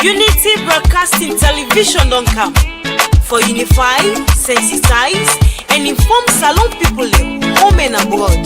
Unity Broadcasting Television don't come for unify, sensitize, and inform Salon people home and abroad.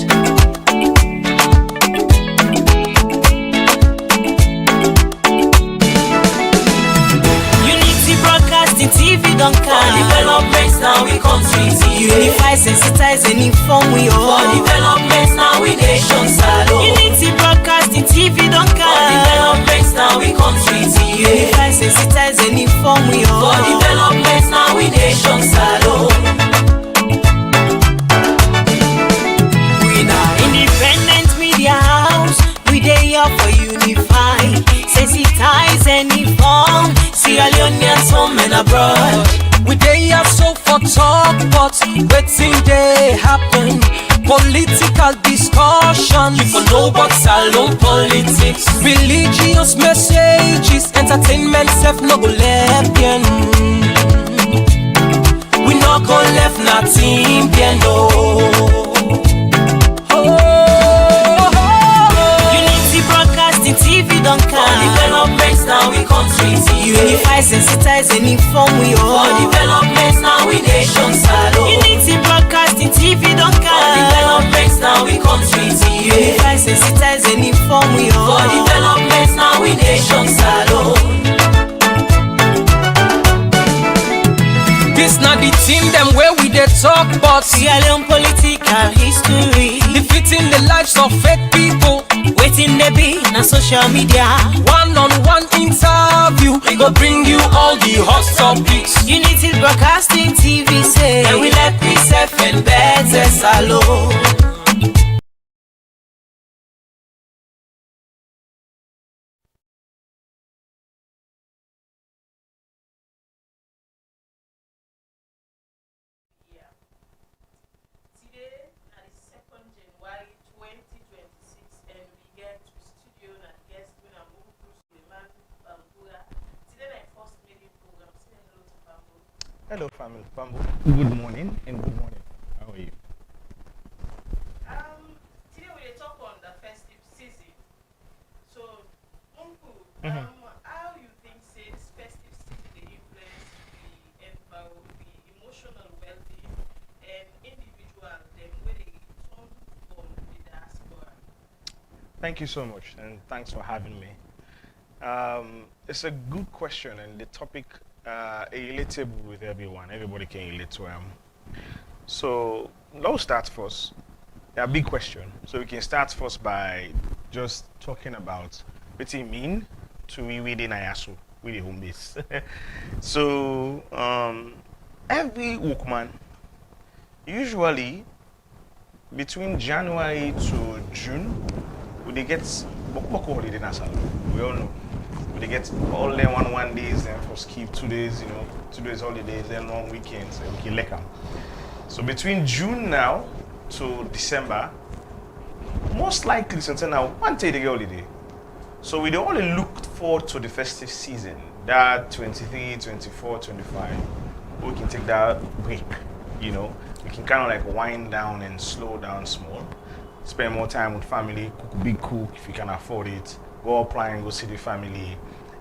Unity Broadcasting TV don't come for developments now we country unify, sensitize, and inform we all for developments now we nation Salon. Unity Broadcasting TV don't come for developments now we country unify, sensitize, and inform we all for developments now we nation Salon. We now independent media house, we dey here for unify, sensitize, and inform Sierra Leoneans home and abroad. We dey here so for talk, but wetin dey happen? Political discussion, you for know about Salon politics. Religious messages, entertainment self no go left bien. We no go left nothing bien no. Unity Broadcasting TV don't come for developments now we country unify, sensitize, and inform we all for developments now we nation Salon. Unity Broadcasting TV don't come for developments now we country unify, sensitize, and inform we all for developments now we nation Salon. This not the team them where we dey talk about Sierra Leone political history, defeating the lives of fake people. waiting they be na social media. One-on-one interview, we go bring you all the hot topics. Unity Broadcasting TV say, and we let peace and better Salon. Hello, family. Pambo. Good morning and good morning. How are you? Today we will talk on the festive season. So, Uncle, how you think say this festive season they influence the emotional well-being and individual them where they turn from the diaspora? Thank you so much, and thanks for having me. It's a good question, and the topic relatable with everyone. Everybody can relate to them. So let's start first. A big question. So we can start first by just talking about what it mean to we within IASO, with the home base. So every workman, usually between January to June, we get Boko holiday in Salon. We all know. They get all them one days and for skip 2 days, 2 days holidays, then long weekends, and we can let them. So between June now to December, most likely since now, one day they get holiday. So we only look forward to the festive season, that 23, 24, 25. We can take that break, We can kind of like wind down and slow down small, spend more time with family, cook a big cook if you can afford it. Go apply and go see the family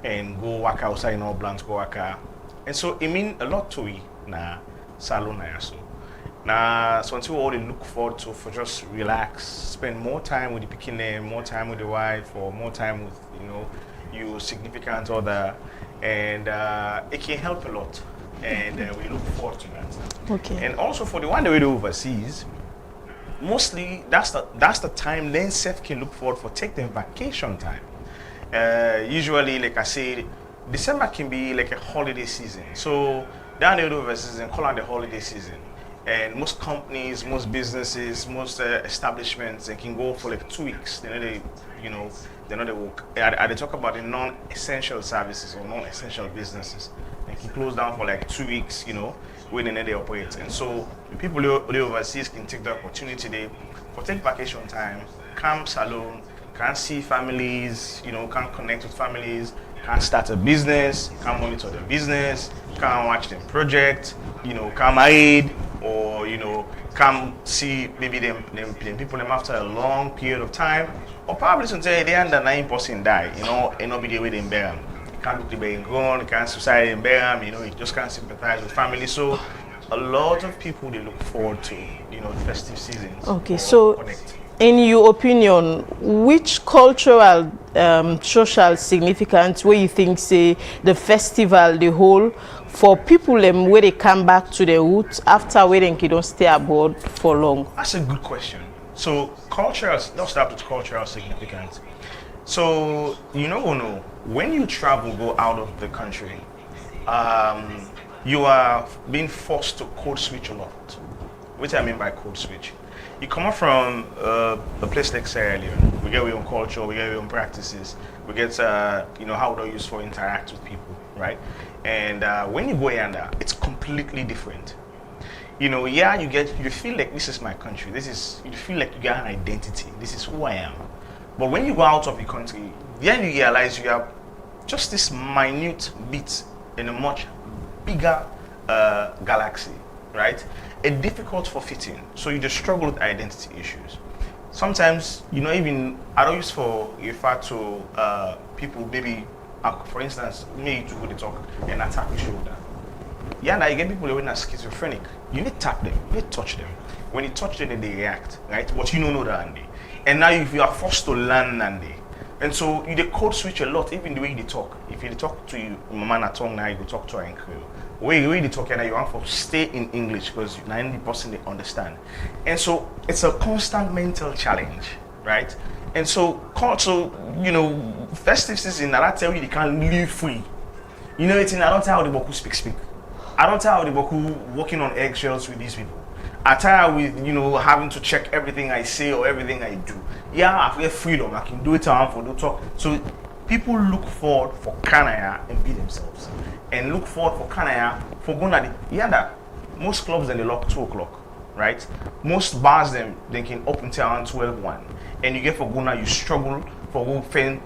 and go work outside in all plants, go work out. And so it means a lot to we na Salon na so. Now something we all look forward to for just relax, spend more time with the pikin, more time with the wife, or more time with your significant other, and it can help a lot. And we look forward to that. Okay. And also for the one that we do overseas, mostly that's the time then self can look forward for take them vacation time. Usually, like I said, December can be like a holiday season. So down the overseas and call out the holiday season. And most companies, most businesses, most establishments, they can go for like 2 weeks. They know they work. They talk about the non-essential services or non-essential businesses. They can close down for like 2 weeks, when they operate. And so people overseas can take the opportunity for take vacation time, come Salon, can see families, can connect with families, can start a business, can monitor the business, can watch them project, can aid, or come see maybe them people them after a long period of time, or probably since they under 9% die, and not be the way they bear them. can't look the being gone, can't society in Birmingham, you know, you just can't sympathize with family. So a lot of people, they look forward to, you know, the festive seasons. Okay, so connect. in your opinion, which cultural, social significance where you think, say, the festival, the whole, for people where they come back to their roots after where they don't stay abroad for long? That's a good question. So cultural, let's start with cultural significance. So you know, when you travel, go out of the country, you are being forced to code switch a lot. What I mean by code switch, you come up from a place like Sierra Leone. We get our own culture, we get our own practices, we get you know, how we use for interact with people, right? And when you go yonder, it's completely different. You know, yeah, you feel like this is my country. You feel like you got an identity. This is who I am. But when you go out of the country, then you realize you have just this minute bit in a much bigger galaxy, right? It's difficult for fitting. So you just struggle with identity issues. Sometimes, you know, even I don't use for refer to people, maybe, for instance, me to go to talk and attack your shoulder. Yeah, now you get people who are schizophrenic. You need to tap them, you need to touch them. When you touch them, then they react, right? But you don't know that, Andy. And now you are forced to learn, Andy. And so you code switch a lot, even the way they talk. If you talk to you, Mama na tongue now, you go talk to her in Creole. The way they talk, and you want to stay in English because you're not the person they understand. And so it's a constant mental challenge, right? And so you know, festive season, I tell you, they can't live free. You know, it's in, I don't tell how the Boku speak. I don't tell how the Boku walking on eggshells with these people. I tire with, you know, having to check everything I say or everything I do. Yeah, I get freedom. I can do it around for the talk. So people look forward for Kanaya and be themselves. And look forward for Kanaya for going at the, yeah, that most clubs then they lock 2 o'clock, right? Most bars they can open until around 12:1. And you get for Guna, you struggle for go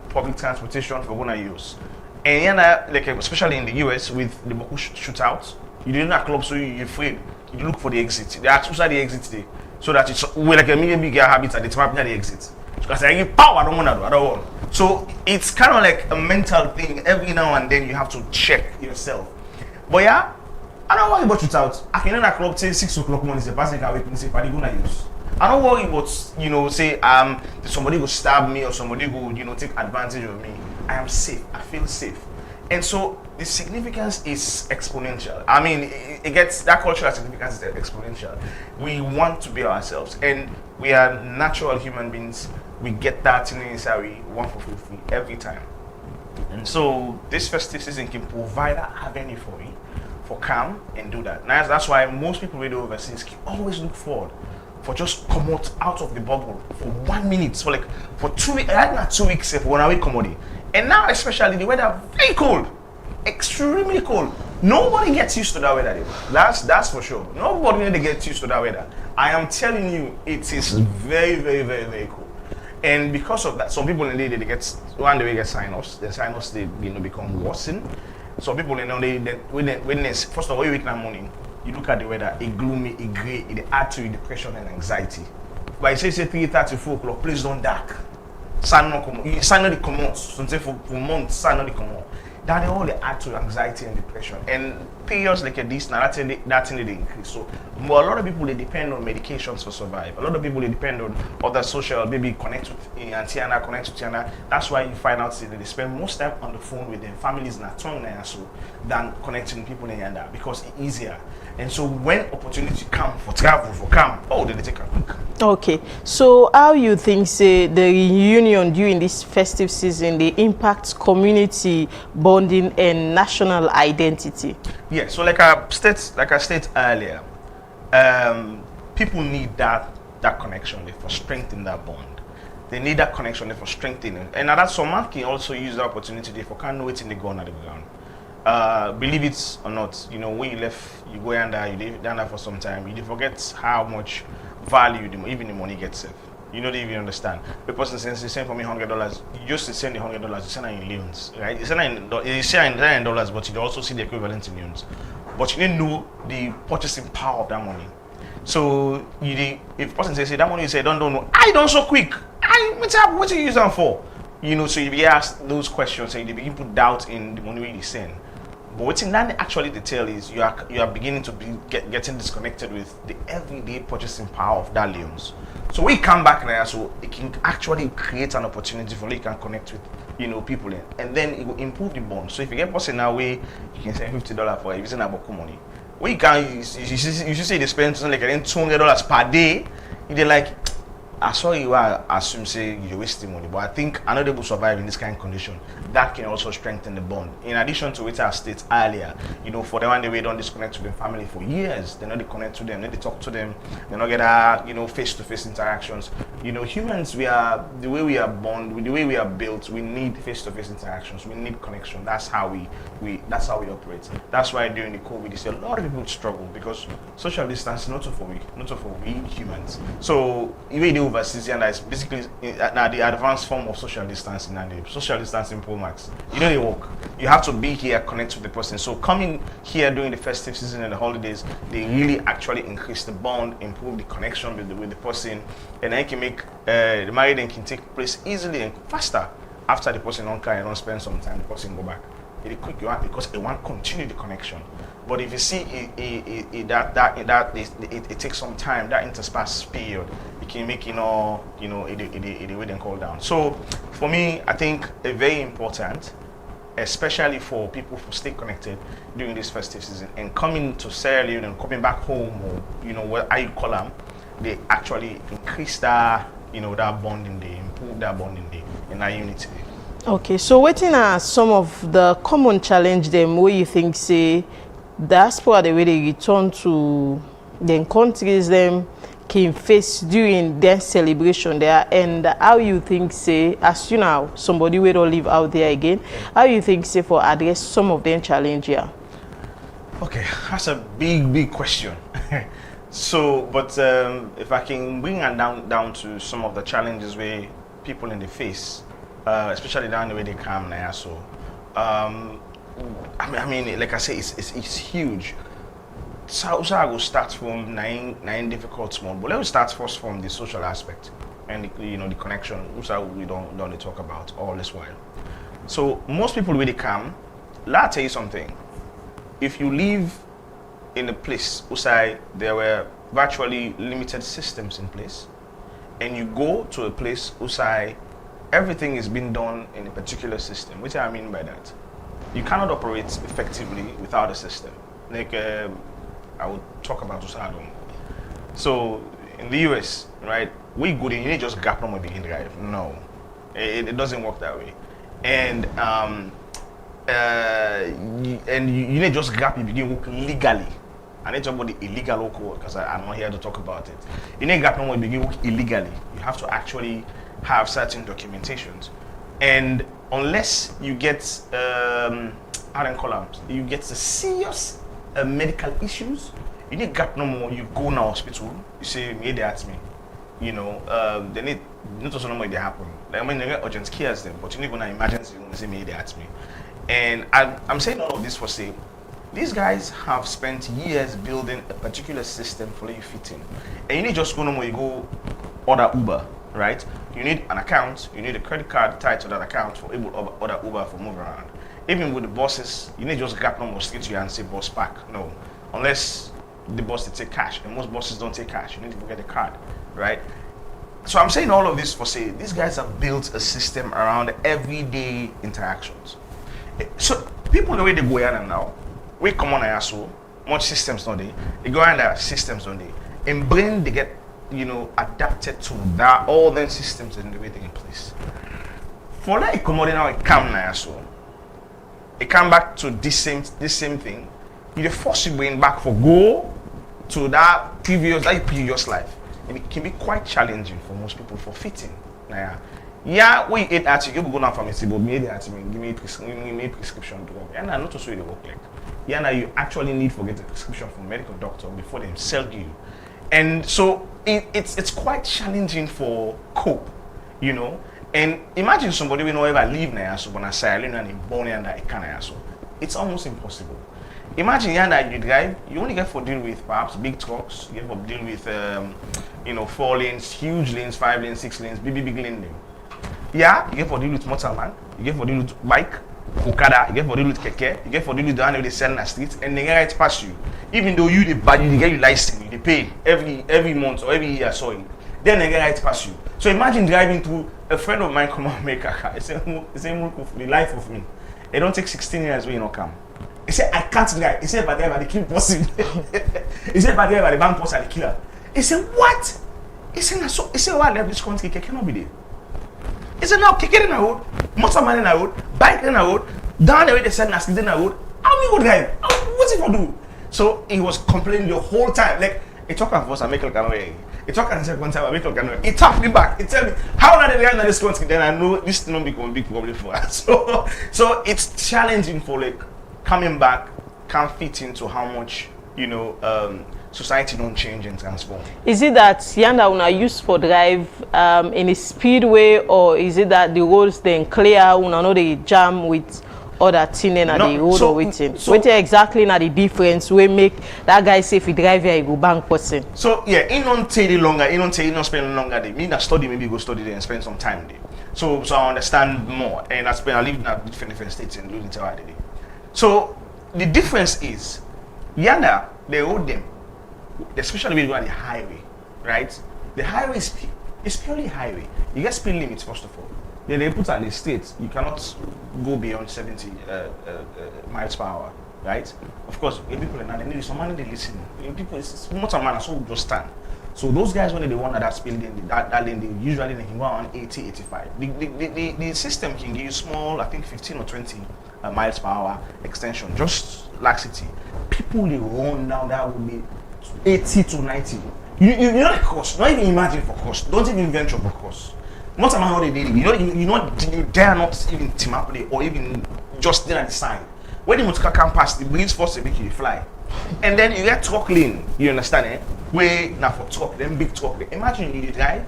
public transportation for Guna use. And yeah, like especially in the US with the Boku shootouts, you didn't have clubs, so you're afraid. You look for the exit. They ask who's the exit today, so that it's like a million big habits at the time near the exit. Because I give power, I don't want. So it's kind of like a mental thing. Every now and then you have to check yourself. But yeah, I don't worry about shootouts. I can end a club say 6 o'clock morning. The person can wake me say, "Paddy, gonna use." I don't worry about, you know, say somebody go stab me or somebody go, you know, take advantage of me. I am safe. I feel safe. And so the significance is exponential. I mean, it gets, that cultural significance is exponential. We want to be ourselves, and we are natural human beings. We get that in inside, we want to feel free every time. And so this festive season can provide that avenue for you, for calm and do that. Now that's why most people really overseas can always look forward for just come out of the bubble for 1 minute, for 2 weeks, not 2 weeks, for 1 week commodity. And now, especially, the weather very cold, extremely cold. Nobody gets used to that weather. That's for sure. Nobody really gets used to that weather. I am telling you, it is very, very, very, very cold. And because of that, some people in the day they get sinus. The sinus they become worsened. Some people when first of all you wake in the morning, you look at the weather, it gloomy, it grey, it adds to your depression and anxiety. But I say 3:30, 4 o'clock, please don't dark. Sun not come out. So for months, sun not come out. That all they add to anxiety and depression. And periods like this, now that thing they increase. So a lot of people they depend on medications for survive. A lot of people they depend on other social, maybe connect with Antiana, connect with Tiana. That's why you find out that they spend most time on the phone with their families in a tongue so than connecting people in Yanda because it's easier. And so when opportunity come for travel, for come, they take a quick. Okay, so how you think say the reunion during this festive season they impact community bonding and national identity? Yeah, so like I stated earlier, people need that connection for strengthening that bond. They need that connection for strengthening, and that's someone can also use the opportunity for can't know it in the gun at the ground. Believe it or not, you know, when you left, you go under, you live down there for some time, you forget how much value even the money gets saved. You don't even understand. The person sends for me $100, you just send the $100, you send it in loans, right? You send it in dollars, but you also see the equivalent in loans. But you didn't know the purchasing power of that money. So if the person says, that money you say, don't know, I don't so quick. What you use them for? You know, so if you ask those questions and you begin to put doubt in the money we send. But what's in that actually detail is you are beginning to be getting disconnected with the everyday purchasing power of that loans. So when you come back now, so it can actually create an opportunity for you can connect with people in, and then it will improve the bond. So if you get person now way you can send $50 for using about money. When you can you say they spend something like $200 per day, you're like, I saw you assume say you're wasting money, but I think another will survive in this kind of condition. That can also strengthen the bond. In addition to what I stated earlier, for the one they don't disconnect with their family for years, they not connect to them, they talk to them, they not get face-to-face interactions. Humans, we are the way we are born, the way we are built, we need face-to-face interactions, we need connection. That's how we operate. That's why during the COVID, you see a lot of people struggle because social distancing not for we humans. So even overseas, and that's basically now the advanced form of social distancing and the social distancing Pro Max. They work. You have to be here, connect with the person. So coming here during the festive season and the holidays, they really actually increase the bond, improve the connection with the person, and then can make the marriage can take place easily and faster after the person don't cry and don't spend some time. The person go back. It quick you want because it want to continue the connection. But if you see it takes some time, that interspersed period, it can make it way then call down. So for me, I think it's very important, especially for people who stay connected during this festive season and coming to Sierra Leone and coming back home, or what I call them, they actually increase that that bonding day, improve that bonding day and that unity day. Okay, so what are some of the common challenge them where you think say diaspora the way they return to their countries them can face during their celebration there, and how you think say as somebody will don't live out there again, how you think say for address some of them challenge here? Okay, that's a big question. So, but if I can bring it down to some of the challenges where people in the face, especially down the way they come now. So, I mean, like I say, it's huge. So I will start from nine difficult small, but let's start first from the social aspect and the connection, which we don't talk about all this while. So most people when they come, let me tell you something. If you live in a place where there were virtually limited systems in place, and you go to a place where everything is being done in a particular system, which I mean by that, you cannot operate effectively without a system. Like I would talk about Usadom. So in the US, right, we good in you just gap on begin drive. No, it doesn't work that way. And you need just gap you begin work legally. I need talk about the illegal local because I'm not here to talk about it. You need gap on begin work illegally. You have to actually have certain documentations, and unless you get you get the serious medical issues, you need gap no more. You go now hospital, you say me they at me, they need not also know what they happen. Like I mean they get urgent cares them, but you need go now emergency room, say me they at me. And I'm saying all of this for say these guys have spent years building a particular system for you fit in, and you need just go no more. You go order Uber. Right? You need an account, you need a credit card tied to that account for able to order Uber for move around. Even with the buses, you need just gap number straight to you and say bus pack. No. Unless the bus they take cash. And most buses don't take cash. You need to get a card. Right? So I'm saying all of this for say these guys have built a system around everyday interactions. So people the way they go in now, we come on so much systems don't they go in there, systems don't they. In brain they get adapted to that all them systems and the way they're in place. For like commodity now it come now so it come back to this same thing. You force your brain back for go to that previous life. And it can be quite challenging for most people for fitting. Now yeah, we eat at you go down pharmacy, but me at me give me prescription drug. And I not also it work like. Yeah, now you actually need to get a prescription from a medical doctor before they sell you. And so it's quite challenging for cope, And imagine somebody we know ever live now, so when I say and born and I can't so it's almost impossible. Imagine you drive, you only get for deal with perhaps big trucks, you get for deal with 4 lanes, huge lanes, 5 lanes, 6 lanes, big lane. Yeah, you get for deal with motorman, you get for deal with bike, Okada, you get for deal with keke, you get for deal with the one they sell in the street, and they get right past you. Even though you the bad, you get your license, you pay every month or every year, sorry. Then they get right past you. So imagine driving through. A friend of mine come and make a car. He said, the life of me. It don't take 16 years when you not come. He said, I can't drive. He said, but they kill person. He said, but the bank post are the killer. He said, what? He said, so. He said, why left this country? Cannot be there. He said, now kick it in the road, motorman in the road, bike in the road, down the way they said nasty in the road. How we go drive? What's it for do? So he was complaining the whole time. Like, he talk about us and make like a he talk and said one time I make like a he tapped me back. He tell me how are they going to this country? Then I know this not become a big problem for us. So it's challenging for like coming back, can't fit into how much society don't change and transform. Is it that Yanda una use for drive in a speedway, or is it that the roads then clear, una know they jam with other thing in the road or waiting? So what exactly na the difference we make that guy say if he drive here he go bank person? So yeah, he don't take it longer, he don't spend longer day. Me na study, maybe go study there and spend some time there. So I understand more, and I live in different states and living until I did. So the difference is Yanda, they hold them. Especially when you go on the highway, right? The highway is purely highway. You get speed limits first of all. Then they put on the state you cannot go beyond 70 miles per hour, right? Of course, people are not. They need some money. They listen. People, it's not a man. So just stand. So those guys when they want that speed lane, that lane, they usually they can go on 80, 85. The system can give you small, I think 15 or 20 miles per hour extension, just laxity. People they run down that would be 80 to 90. You know the cost. Not even imagine for cost. Don't even venture for cost. Not a man how they did it. You dare not even team up or even just there at the side. When the motor can pass, the breeze force make you fly. And then you get truck lane, you understand it? Where now for truck, then big truck. Imagine you drive,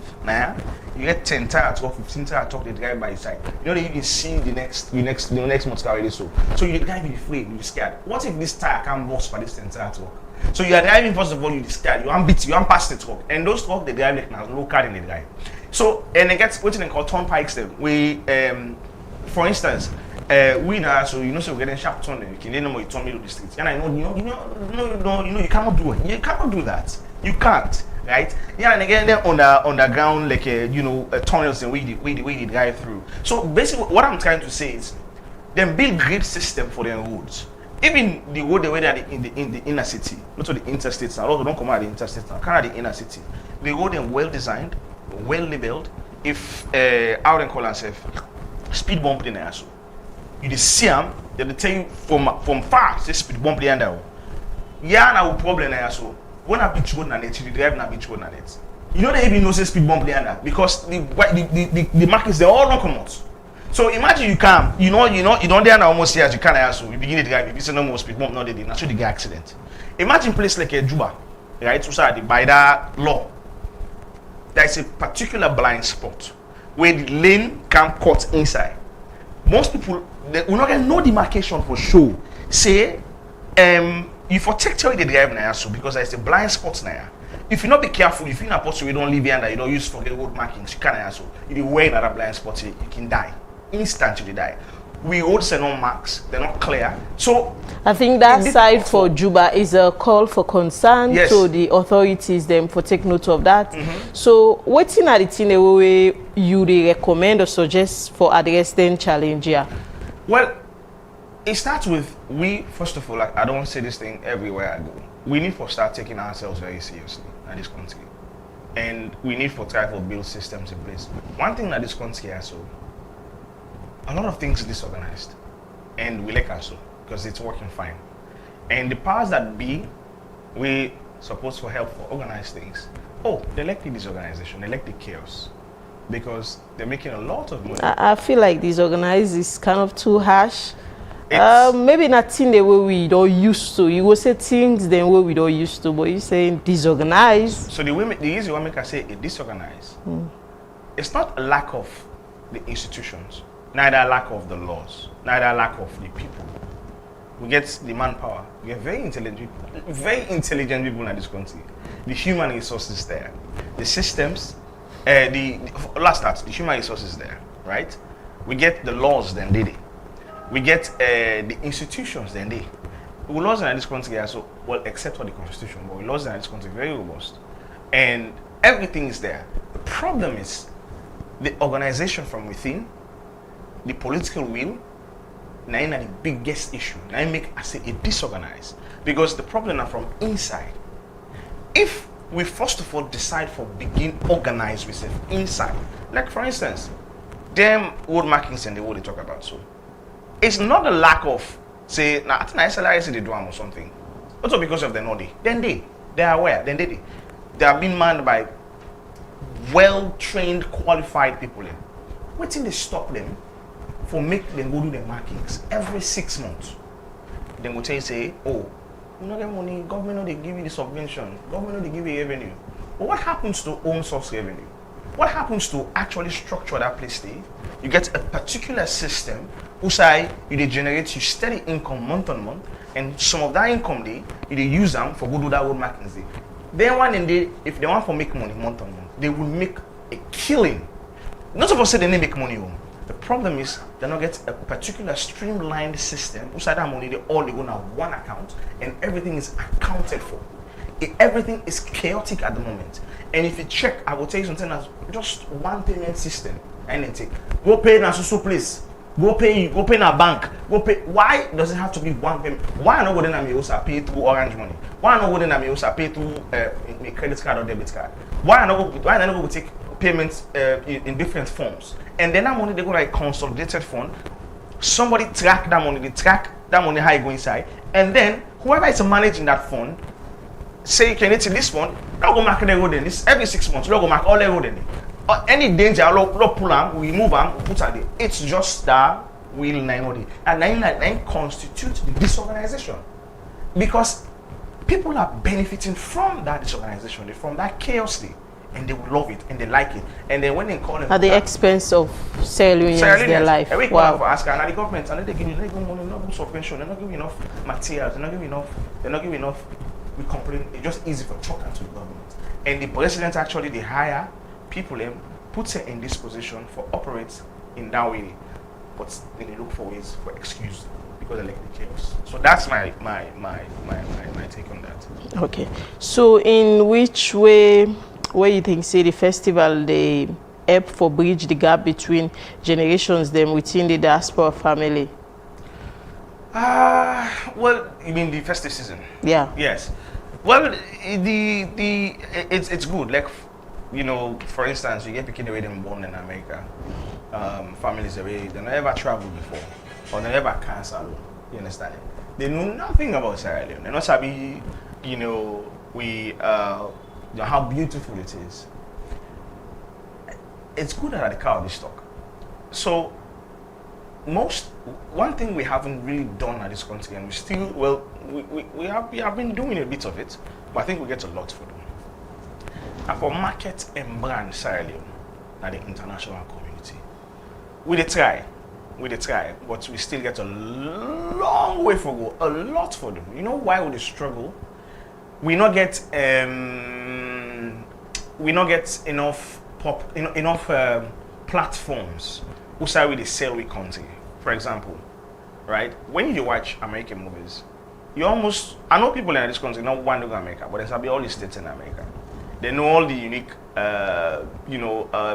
you get 10 tire truck, 15 tire truck, they drive by your side. You know that you can see the next motor already so. So you drive, you're afraid, you're scared. What if this tire can't bust for this 10 tire truck? So you are driving, first of all, you're scared, you want pass the truck. And those truck they drive like now local in the drive. So and it gets what they call turnpikes them. We for instance, we now so so we're getting sharp turn, you can know you turn middle of the street. And I know you cannot do it. You cannot do that. You can't, right? Yeah, and again they're underground like tunnels and way they drive through. So basically what I'm trying to say is them build great system for their roads. Even the road the way that in the inner city, not to the interstates now, don't come out the interstates now, kind of the inner city. The road them well designed, well labeled. If out and call themselves speed bump in there so you see them, they tell you from far say speed bump in there. Yeah, now problem there so when a beach road na net, you drive na beach road na net. You know they even know say speed bump there because the markings they all don't come out. So imagine you come, you don't there now almost here as you can also you begin to drive, you say no more speed bump, no they did naturally get accident. Imagine place like a Juba, right? So by that law, there is a particular blind spot where the lane can cut inside. Most people they will not get no demarcation for sure. Say you for take the drive now so because there is a blind spot now. If you not be careful, if you're not possible, you don't leave here and you don't use for the road markings, you can't also. If you wear another blind spot, you can die. Instantly die. We also no marks, they're not clear. So I think that side for Juba is a call for concern to the authorities them for take note of that. So what's in the thing way you recommend or suggest for addressing challenge here? Well, it starts with we first of all, like I don't say this thing everywhere I go. We need to start taking ourselves very seriously in this country. And we need to try to build systems in place. One thing that this country has so a lot of things disorganized, and we like also because it's working fine. And the powers that be, we supposed to help for organize things. Oh, they like the disorganization, they like the chaos, because they're making a lot of money. I feel like disorganized is kind of too harsh. Maybe not in the way we don't used to. You will say things the way we don't used to, but you're saying disorganized. So the easy way make I say it disorganized. It's not a lack of the institutions. Neither lack of the laws, neither lack of the people. We get the manpower. We get very intelligent people in this country. The human resources there, the systems, the human resources there. right? We get the laws, then they. We get the institutions, then they. We laws in this country are so well, except for the constitution, but we laws in this country very robust, and everything is there. The problem is the organization from within, the political will. Now, the biggest issue. Now, make I say it disorganized because the problem are from inside. If we first of all decide for begin organize with inside, like for instance, them old markings and the what they talk about. So it's not a lack of say now I think SLIC they do or something. Also because of the knowledge. Then they are aware. Then they are being manned by well-trained, qualified people. What thing they stop them for make them go do their markings every 6 months? Then go tell you say, oh, you not get money, government no they give you the subvention, government no they give you revenue. But what happens to own source revenue? What happens to actually structure that place there? You get a particular system whose you generate you steady income month on month, and some of that income there, you use them for go do that road markings there. Then one in day, if they want to make money month on month, they will make a killing. Not supposed to say they didn't make money home. The problem is they don't get a particular streamlined system. Whose that money they all go on one account, and everything is accounted for. Everything is chaotic at the moment. And if you check, I will tell you something as just one payment system. And then take go pay in a social place, go pay in a bank, go pay. Why does it have to be one payment? Why not go then and also pay through Orange Money? Why not go then and also pay through a credit card or debit card? Why not go take payments in different forms? And then that money they go like consolidated fund. Somebody track that money, they track that money how it go inside, and then whoever is managing that fund say you can hit this fund, they'll go mark the road in this every 6 months, they'll go mark all the road in it. Any danger, they'll pull them, we move them, put it there. It's just that will 9 and 9 constitute the disorganization. Because people are benefiting from that disorganization, from that chaos there. And they will love it and they like it. And then when they call them at the expense of Sierra Leoneans, their life. Every wow. for ask and the government and they give you money, not subvention, they're not giving enough materials, they're not giving enough. We complain, it's just easy for talking to the government. And the president actually they hire people and puts it in this position for operate in that way. But then they look for ways for excuse because they like the chaos. So that's my take on that. Okay. So in which way where you think say the festival they help for bridge the gap between generations them within the diaspora family? Well, you mean the festive season? Yeah. Yes. Well, it's good. Like, you know, for instance, you get picking away them born in America, families away they never traveled before or they never cancel. You understand? They know nothing about Sierra Leone. They not sabi, you know, you know, how beautiful it is. It's good at the car this talk. So one thing we haven't really done at this country, and we still we have been doing a bit of it, but I think we get a lot for them. And for market and brand Sierra Leone at the international community, we try, but we still get a long way for go, a lot for them. You know why we struggle? We not get enough platforms who say we sell we country. For example, right? When you watch American movies, I know people in this country not want to go to America, but there's all the states in America. They know all the unique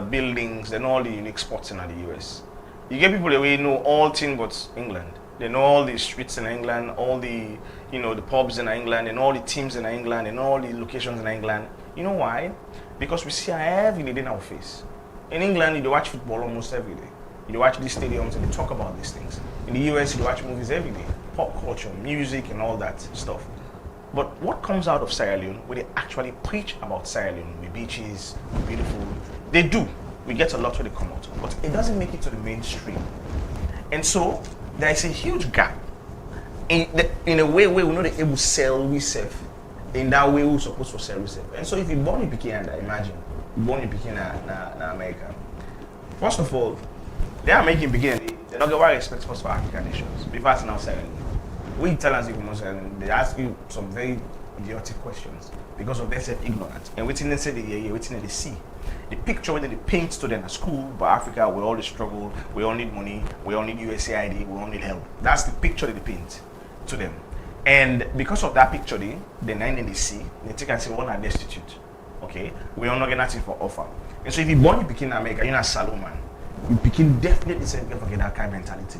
buildings, they know all the unique spots in the US. You get people that we know all things but England. They know all the streets in England, all the the pubs in England, and all the teams in England, and all the locations in England. You know why? Because we see every day in our face. In England, you watch football almost every day. You watch these stadiums and they talk about these things. In the US, you watch movies every day, pop culture, music, and all that stuff. But what comes out of Sierra Leone, where they actually preach about Sierra Leone, with beaches, beautiful, they do. We get a lot where they come out, but it doesn't make it to the mainstream. And so there is a huge gap in a way where we're not able to sell we self in that way we're supposed to sell we self. And so if you're born in Pekin, imagine you're born in Pekin in America. First of all, they are making Pekin, they don't get what respect for African nations. Before it's now selling. We tell us they ask you some very idiotic questions because of their self-ignorance. And waiting they say they waiting they see. The picture when they paint to them at school, but Africa, we all struggle, we all need money, we all need USAID, we all need help. That's the picture that they paint to them. And because of that picture, the nine in the sea, they take and say, we're not destitute. Okay? We are not getting nothing for offer. And so if you born you begin in America, you're not Salomon. You begin definitely say forget that kind of mentality.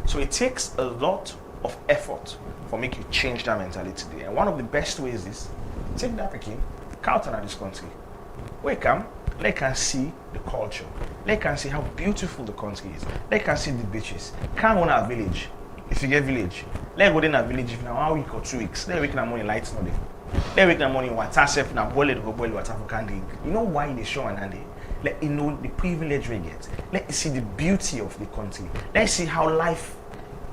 So it takes a lot of effort for make you change that mentality. And one of the best ways is take the African, out of this country. Where come? They can see the culture. They can see how beautiful the country is. They can see the beaches. Come on our village. If you get village, let's go in a village if now 1 week or 2 weeks. Let's wake in the morning lights no day. Let's wake in the morning water self now boil water for can drink. You know why they show and day? Let you know the privilege we get. Let you see the beauty of the country. Let's see how life,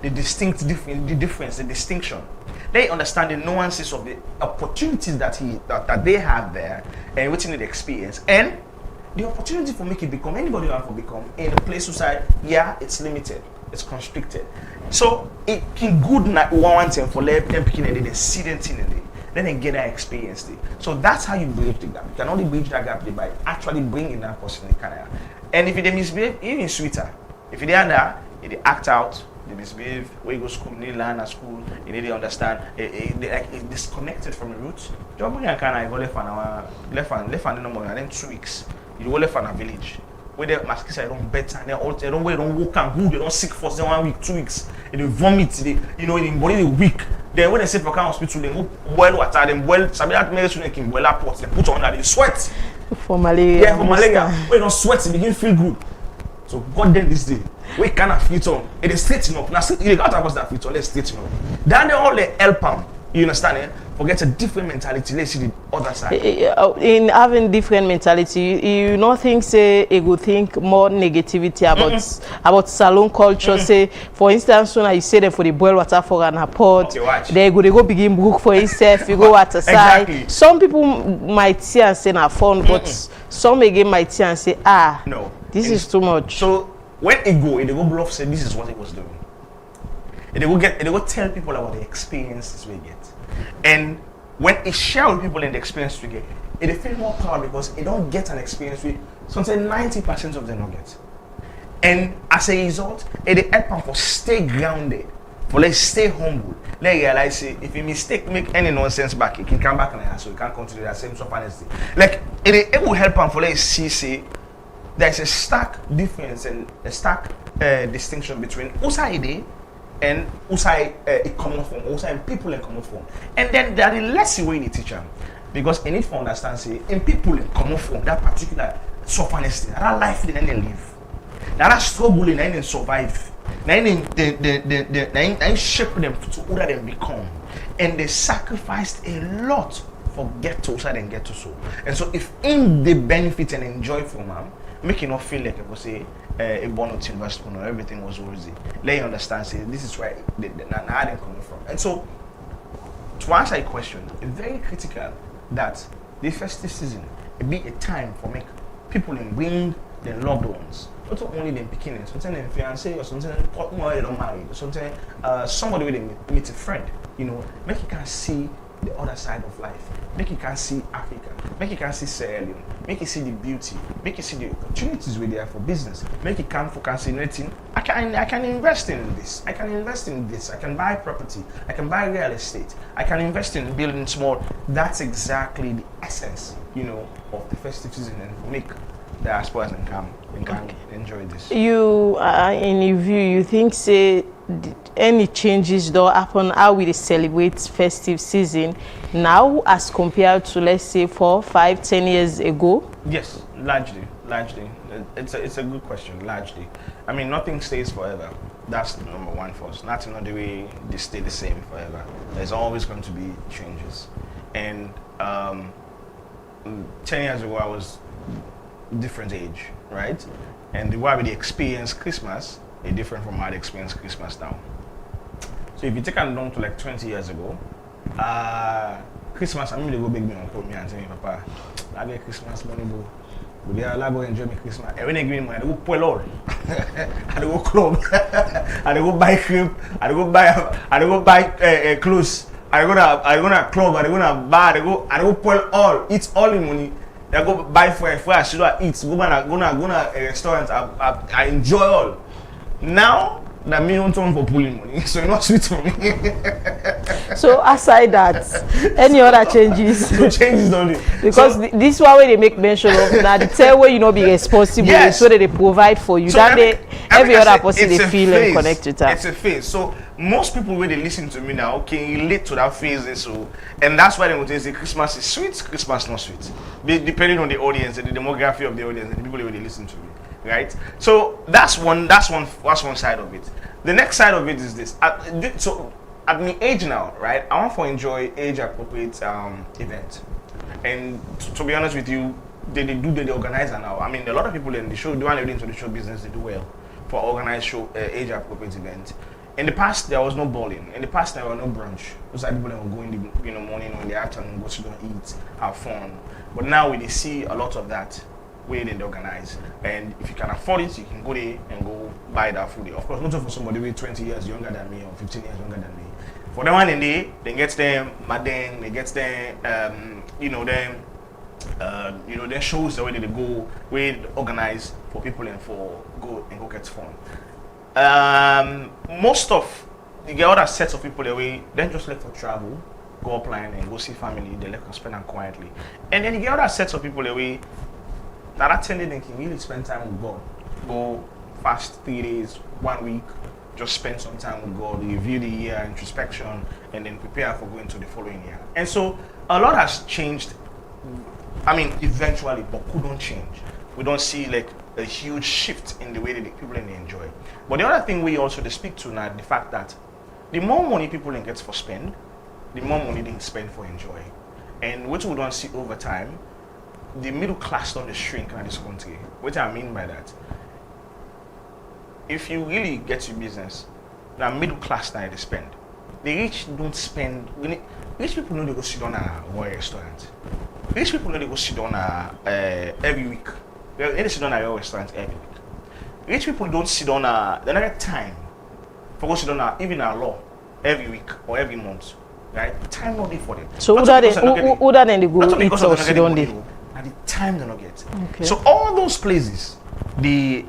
the difference, the distinction. They understand the nuances of the opportunities that they have there and what they experience. And the opportunity for make it become anybody want to become in a place society, yeah, it's limited, it's constricted. So it can good one thing for them picking and they see them thing in it. Then they get that experience. So that's how you bridge the gap. You can only bridge that gap by actually bringing that person in the career. And if they misbehave, even sweeter. If they are there, they act out, they misbehave, where you go school, they learn at school, they need to understand, they disconnected from the roots. You go left and no more, and then 2 weeks, you go left and a village. Where the masks are don't better, they don't walk and good, they don't sick for 1 week, 2 weeks, and they vomit, they body they weak. Then when they say for hospital, they go boil water, then boil something that makes you can boil pot, they put on that, they sweat. For malaria. Yeah, for malaria. When you don't sweat, they begin feel good. So God damn this day, we cannot fit on. It is straighten up. Now you got to have us that fit on, let's straighten up. Then they all help them. You understand it? Forget a different mentality. Let's see the other side. In having different mentality, you not think say it would think more negativity about salon culture. Say, for instance, when I say them for the boil water for an pot, they go begin book for himself. You go water side. Exactly. Some people might see and say na fun, but some again might see and say, no, this is too much. So when it go bluff say this is what it was doing. It go tell people about the experiences we get. And when it share with people in the experience we get, it feel more proud because it don't get an experience with sometimes 90% of them don't get. And as a result, it help them for stay grounded, for let's stay humble. Let realize say if a mistake make any nonsense back, it can come back and so you can't continue that same honesty. Like it will help them for let's see say there's a stark difference and a stark distinction between Usaide and Usai common form, Usai people in common form. And then there are the less way in the teacher. Because in it for understand say in people in common form, that particular sufferness, that life they live. That struggle in they survive. They shape them to who they become. And they sacrificed a lot for get to side and get to so. And so if in they benefit and enjoy from them, make you not feel like people say a bonus investment or everything was worthy. Let you understand, say this is where they coming from. And so to answer your question, it's very critical that the festive season it be a time for make people in bring their loved ones. Not only them beginning, sometimes them fiancé or sometimes they don't marry, or sometimes somebody with them meet a friend, make you can see the other side of life. Make you can see Africa. Make you can see Sierra Leone. Make you see the beauty. Make you see the opportunities where there for business. Make you can focus in anything. I can invest in this. I can invest in this. I can buy property. I can buy real estate. I can invest in building small. That's exactly the essence, of the festive season and make the diasporas and can enjoy this. You, in your view, you think say any changes that happen how we celebrate festive season now as compared to let's say 4, 5, 10 years ago? Yes, largely. It's a good question. Largely, I mean nothing stays forever. That's the number one for us. Nothing on the way they stay the same forever. There's always going to be changes. And 10 years ago I was different age, right? And the way we experience Christmas is different from how they experience Christmas now. So if you take it down to like 20 years ago, Christmas, I mean they go beg me and call me and tell me, Papa, I get Christmas money, bro. But they are go enjoy my Christmas. And when they give me money, I go pull all. I go club. I go buy cream. I go buy clothes. I go to club, I go to bar, I go pull all, eat all the money. I go buy for I should eat, go to a restaurant, I enjoy all. Now that me don't turn for pulling money, so it's not sweet for me. So aside that, any other changes? No changes on it. Because so, this one where they make mention of now the tell where you not be responsible, yes. so that they provide for you. So that every other person they feel phase. and connect with that. It's a phase. So most people when they listen to me now can relate to that phase. So and that's why they would say Christmas is sweet, Christmas not sweet. Depending on the audience and the demography of the audience and the people when they listen to me. Right? So that's one side of it. The next side of it is this. At my age now, right? I want to enjoy age appropriate event. And to be honest with you, they organize now. I mean, a lot of people in the show do into the show business, they do well for organized show age appropriate event. In the past, there was no bowling. In the past, there was no brunch. Those are people that would go in the morning or in the afternoon, go to eat, have fun. But now we see a lot of that way they organize, and if you can afford it, you can go there and go buy that food. Of course, not for somebody with 20 years younger than me or 15 years younger than me. For the one in there, they get them madang, they get them, their shows the way they go, where they organize for people and for go get fun. Most of the other sets of people the way then just let for travel, go offline and go see family. They let them spend them quietly, and then you get other sets of people the way that attended and can really spend time with God. Go fast 3 days, 1 week, just spend some time with God, review the year, introspection, and then prepare for going to the following year. And so a lot has changed, I mean, eventually, but couldn't change. We don't see like a huge shift in the way that the people enjoy. But the other thing we also speak to now, the fact that the more money people get for spend, the more money they spend for enjoy. And what we don't see over time, the middle class don't shrink in this country. What I mean by that, if you really get your business, the middle class now they spend. The rich don't spend. Rich people know they go sit down at a Royal restaurant. Rich people know they go sit down every week. They sit down at your restaurant every week. Rich people don't sit down they don't get time for go sit down even at law every week or every month. Right? Time not there for them. So who that then they go eat or sit down there? At the time they don't get. Okay. So all those places, the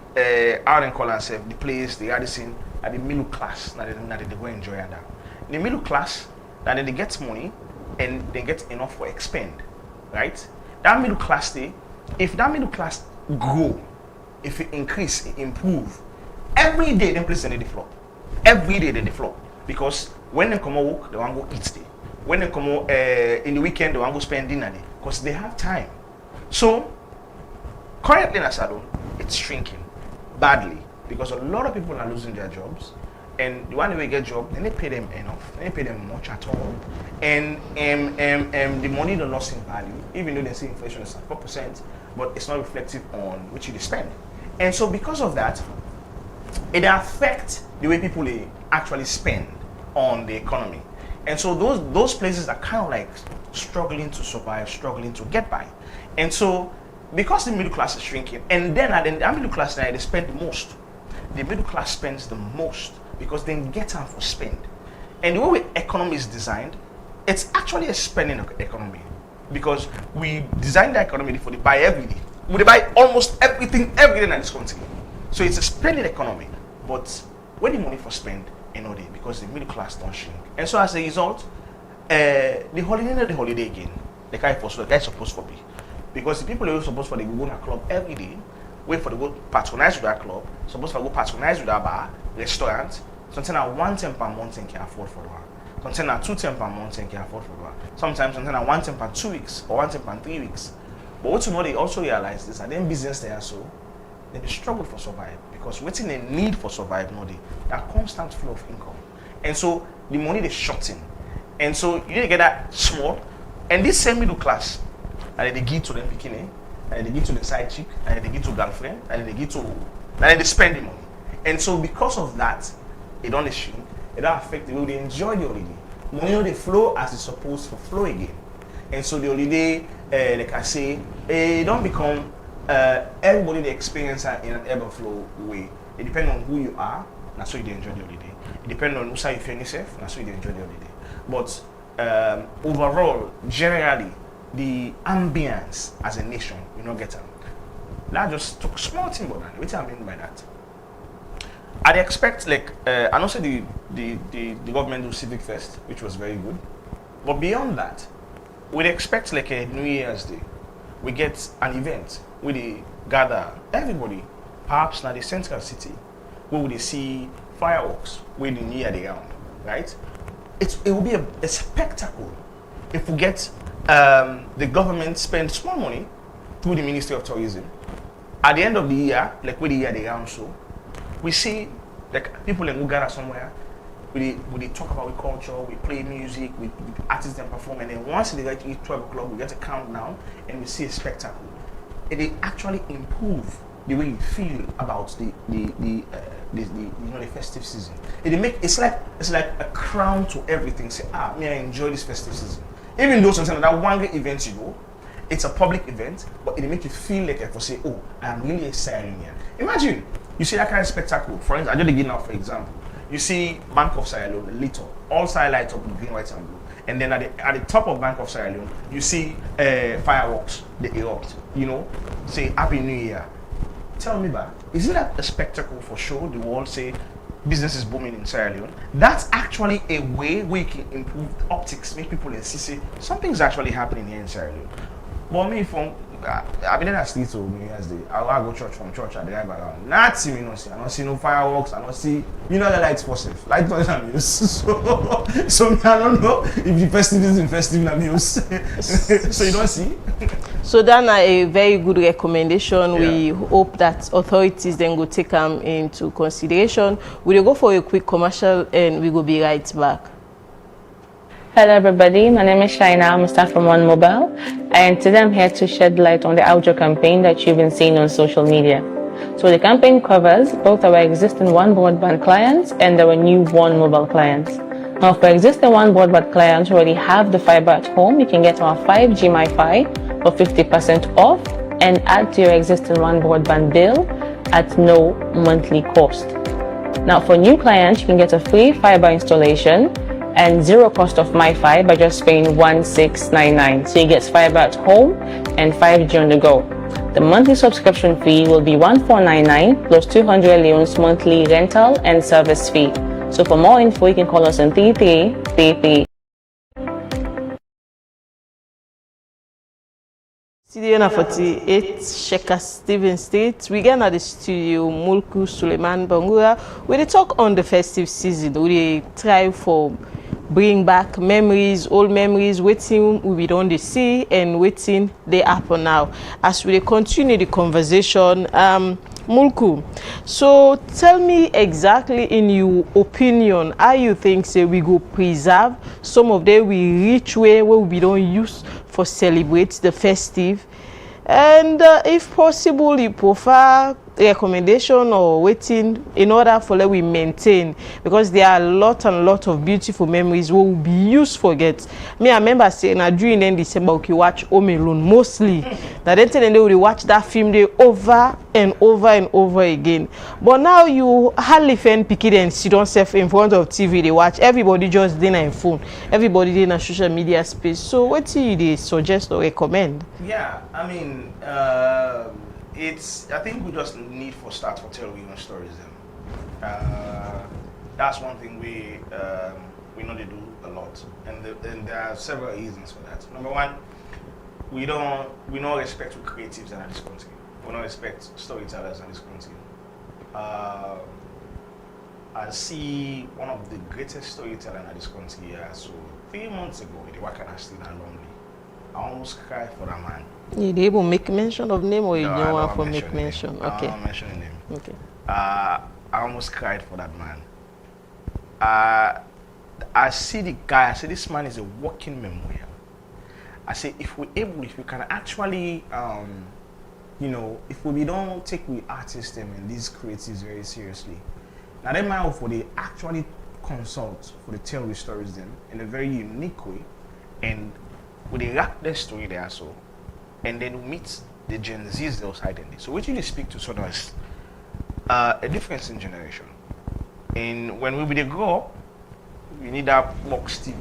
Arden Collins, the place, the Addison, are the middle class. Now they go enjoy that. The middle class, now they get money and they get enough for expend, right? That middle class, if that middle class grow, if it increase, it improve, every day them place they flop. Every day they flop because when they come out work, they want to go eat day. When they come out in the weekend, they want to go spend dinner day because they have time. So, currently in Asado, it's shrinking badly because a lot of people are losing their jobs, and the one way get job, then they pay them enough, they pay them much at all, and the money don't lost in value, even though they say inflation is at 4%, but it's not reflective on what you spend, and so because of that, it affects the way people actually spend on the economy, and so those places are kind of like struggling to survive, struggling to get by. And so, because the middle class is shrinking, and then the middle class now they spend the most. The middle class spends the most because they get time for spend. And the way the economy is designed, it's actually a spending economy because we design the economy for the buy every day. We buy almost everything every day in this country. So it's a spending economy. But where the money for spend in all day because the middle class don't shrink. And so as a result, the holiday again. The guy supposed to be. Because the people who are supposed to go to a club every day, wait for the go patronize with that club, supposed to go patronize with that bar, restaurant, something at 1 10 per month and can afford for one. Something at 2 10 per month and can afford for one. Sometimes something at 1 10 per 2 weeks or 1 10 per 3 weeks. But what you know they also realize is that then business there so they struggle for survive because waiting they need for survive no they that constant flow of income. And so the money they shorten. And so you need to get that small and this same middle class and they give to them bikini, and they give to the side chick, and they give to girlfriend, and they give to, and they spend the money. And so because of that, it don't shrink, it don't affect the way they enjoy the holiday. Money they flow as it's supposed to flow again. And so the holiday, like I say, it don't become everybody they experience in an ebb and flow way. It depends on who you are, that's how you enjoy the holiday. It depends on who side you feel yourself, that's how you enjoy the holiday. But overall, generally, the ambience as a nation, you know, get them. That just took small thing, but what I mean by that? I'd expect, like, and also the government do Civic Fest, which was very good. But beyond that, we'd expect like a New Year's Day. We get an event where they gather everybody, perhaps now the central city, where we see fireworks where the near the ground, right? It will be a spectacle if we get the government spend small money through the Ministry of Tourism. At the end of the year, like where the year the ground show, we see like people in gather somewhere. We talk about the culture, we play music, we artists and perform, and then once they get to 12 o'clock, we get a countdown and we see a spectacle. It actually improve the way you feel about the festive season. It's like a crown to everything. Say, me, I enjoy this festive season. Even though sometimes that one great event you go, it's a public event, but it make you feel like I say, oh, I'm really excited here. Imagine you see that kind of spectacle. For instance, I just begin now for example. You see Bank of Sierra Leone, little, all side lights up with green, white, and blue. And then at the top of Bank of Sierra Leone, you see fireworks, they erupt, you know, say Happy New Year. Tell me that, isn't that a spectacle for sure? The world say business is booming in Sierra Leone. That's actually a way we can improve optics, make people see something's actually happening here in Sierra Leone. But me, I've been at sleep to New Year's Day. I go church from church, I drive around. Nothing, me no see. I don't see no fireworks. I don't see, you know, the lights positive. Light noise and news. So I don't know if the festival is in festival and news. So you don't see. So that's a very good recommendation. Yeah. We hope that authorities then go take them into consideration. We'll go for a quick commercial and we will be right back. Hello everybody, my name is Shaina, I'm a staff from One Mobile, and today I'm here to shed light on the outdoor campaign that you've been seeing on social media. So the campaign covers both our existing One Broadband clients and our new One Mobile clients. Now for existing One Broadband clients who already have the fiber at home, you can get our 5G MiFi for 50% off and add to your existing One Broadband bill at no monthly cost. Now for new clients, you can get a free fiber installation and zero cost of MiFi by just paying $1699. So you get fiber at home and 5G on the go. The monthly subscription fee will be $1499 plus 200 leones monthly rental and service fee. So for more info, you can call us on 3333. Studio 48, Sheka Steven Street. We get at the studio, Mulku Suleiman Bangura. We talk on the festive season. We try for bring back memories, old memories, waiting we don't see and waiting they happen now. As we continue the conversation, Mulku, so tell me exactly in your opinion how you think say we go preserve some of the rich way where we don't use for celebrate the festive, and if possible you prefer recommendation or waiting in order for let we maintain, because there are a lot and lot of beautiful memories will be used forget. Me I remember saying during then December okay watch Home Alone mostly. Now then they will watch that film they over and over and over again. But now you hardly find pick it and sit on self in front of TV they watch. Everybody just in a phone. Everybody in a social media space. So what do you suggest or recommend? Yeah, I mean I think we just need for start for telling stories then. That's one thing we know they do a lot, and there are several reasons for that. Number one, we don't respect creatives in this country. We don't respect storytellers in this country. I see one of the greatest storytellers in this country. So 3 months ago, the Wakana still lonely. I almost cried for that man. You able make mention of name or you No, don't want I to don't make mention? I Okay. don't mention his name. Okay. I almost cried for that man. I see the guy, I say this man is a walking memorial. I say if we can actually, if we don't take the artists and these creatives very seriously, now they might for they actually consult for the tell the stories them in a very unique way, and with they wrap their story there so, and then meet the Gen Zs those hiding. So what you speak to sort of a difference in generation. And when we grow up, we need that box TV.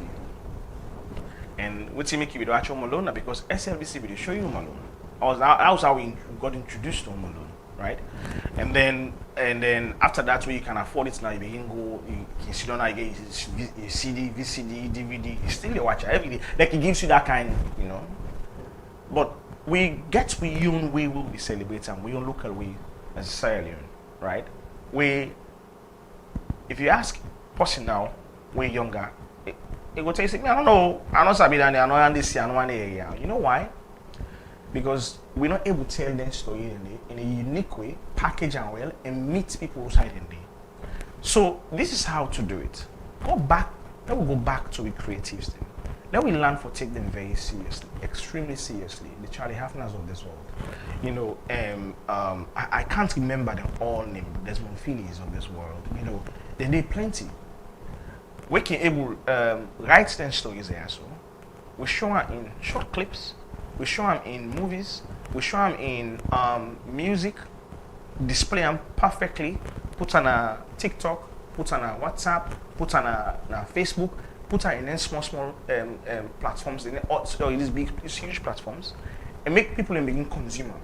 And what's he make you watch Home Alone? Because SLBC video show you Home Alone. That was how we got introduced to Home Alone, right? And then after that, where you can afford it now, you can go, you sit down, you get your CD, VCD, DVD. You still watch every day. Like it gives you that kind, you know. But we get we own way will be celebrating. We own local way as Sierra Leone, right? If you ask person now, we're younger, it will tell you, I don't know, I don't sabi that, I know this, I know one area. You know why? Because we're not able to tell them story in a unique way, package and well, and meet people outside in there. So this is how to do it. Let me go back to the creatives thing. Let me learn to take them very seriously, extremely seriously. The Charlie Hafners of this world. You know, I can't remember them all names, but there's one Phillies of this world. You know, they need plenty. We can able write 10 stories there, so we show them in short clips, we show them in movies, we show them in music, display them perfectly, put on a TikTok, put on a WhatsApp, put on a Facebook, put on in small platforms, these huge platforms, and make people begin consumer.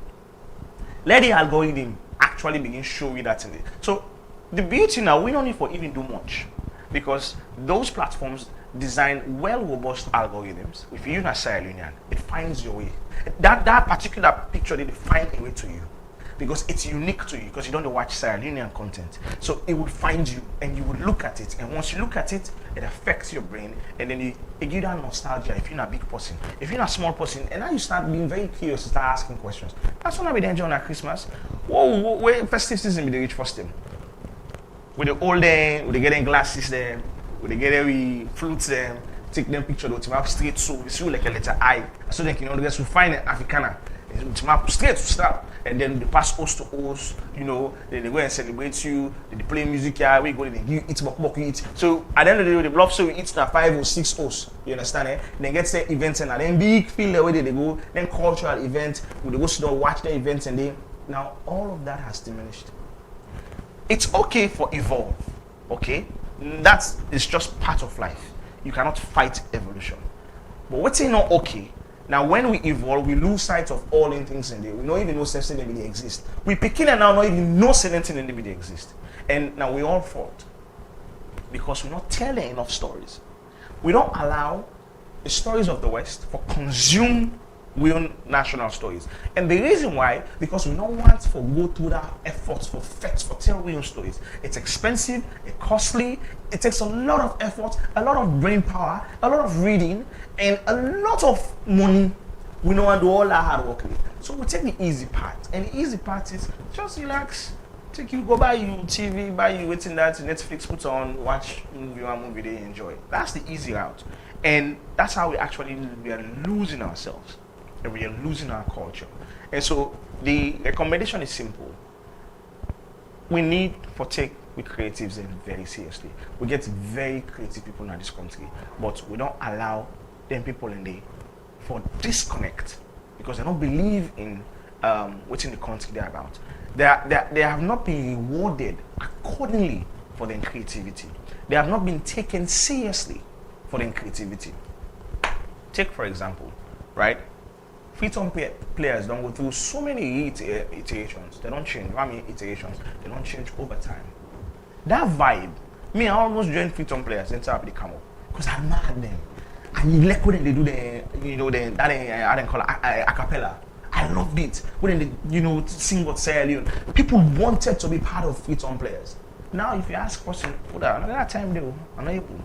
Let the algorithm actually begin show you that in it. So the beauty now, we don't need for even do much. Because those platforms design well robust algorithms. If you use a Sierra Leonean, it finds your way. That particular picture, they find a way to you. Because it's unique to you, because you don't watch Sierra Leonean content. So it will find you and you will look at it. And once you look at it, it affects your brain. And then it gives you that nostalgia if you're not a big person. If you're not a small person, and now you start being very curious, start asking questions. That's what we enjoy on Christmas. Whoa, where festive season we reach first time? With the old them, with the getting glasses them, with the getting flutes them, take them picture to map straight so we see like a letter I. So they can all get to find an Africana. To map straight to start. And then they pass host to host, you know, then they go and celebrate you, then they play music here, we go and you eat bok you eat. So at the end of the day, the bluff so we eat na 5 or 6 hosts. You understand eh? Then get the events and then big field the way they go, then cultural events, we go sit down, watch the events and then now all of that has diminished. It's okay for evolve, okay? That is just part of life. You cannot fight evolution. But what's not okay? Now, when we evolve, we lose sight of all in things in there. We don't even know certain things really exist. We begin and now not even know certain things really exist. And now we all fault because we're not telling enough stories. We don't allow the stories of the West for consume real national stories. And the reason why, because we don't want to go through that effort for tell real stories. It's expensive, it's costly, it takes a lot of effort, a lot of brain power, a lot of reading, and a lot of money. We don't want to do all that hard work. So we take the easy part. And the easy part is just relax. Take you, go buy you TV, buy you waiting that Netflix puts on, watch one movie they enjoy. That's the easy route. And that's how we are losing ourselves. And we are losing our culture. And so the recommendation is simple. We need to take with creatives very seriously. We get very creative people in this country, but we don't allow them people in there for disconnect because they don't believe in what in the country they're about. They have not been rewarded accordingly for their creativity. They have not been taken seriously for their creativity. Take for example, right? Freetom players don't go through so many iterations. They don't change. How many iterations? They don't change over time. That vibe, me, I almost joined Freetom players until they come up because I admire them. And you like when they do I don't call it a cappella. I loved it when they sing what Sierra Leone. People wanted to be part of Freetom players. Now, if you ask person, another time they will, I'm not able.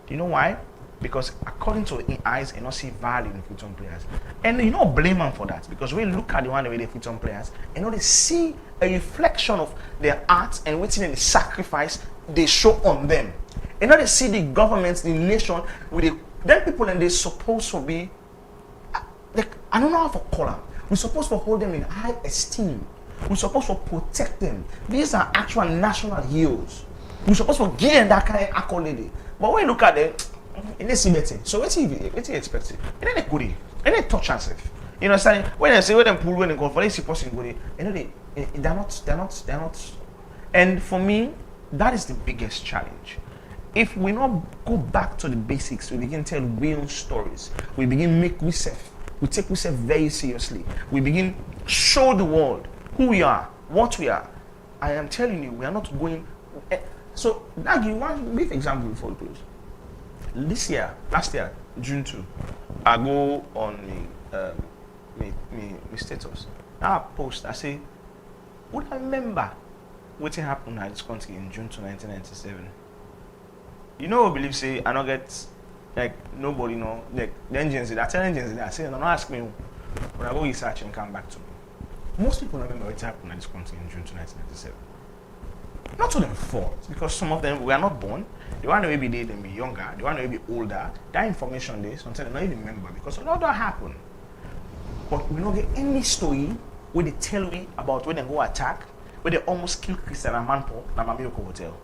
Do you know why? Because according to the eyes, they not see value in Freetom players. And you don't blame them for that. Because when you look at the one way they Freetom players, they see a reflection of their art and waiting and the sacrifice they show on them. They see the government, the nation, with them people and they're supposed to be, I don't know how to call them. We're supposed to hold them in high esteem. We're supposed to protect them. These are actual national heroes. We're supposed to give them that kind of accolade. But when you look at them, they see better. So what do you expect? And then they go there. And they touch themselves. You know what I'm saying? When they say when they pull when they go for they see person go there, they're not. And for me, that is the biggest challenge. if we not go back to the basics, we begin tell real stories. We begin make ourselves, we take ourselves very seriously. We begin show the world who we are, what we are. I am telling you, we are not going. So, I'll give you one brief example before we close. Last year, June 2, I go on my status. I post, I say, would I remember what happened in this country in June 2, 1997? You know, I believe, say, I don't get, like, nobody know, like, the engines, I tell engines, I say, don't ask me, when I go research and come back to me. Most people don't remember what happened in this country in June 2, 1997. Not to them fault, because some of them were not born. They want to maybe they be younger, they want to be older. That information there, sometimes they don't even remember because a lot that happened. But we don't get any story where they tell me about when they go attack, where they almost kill Christian Amanpo at Mamiloko Hotel.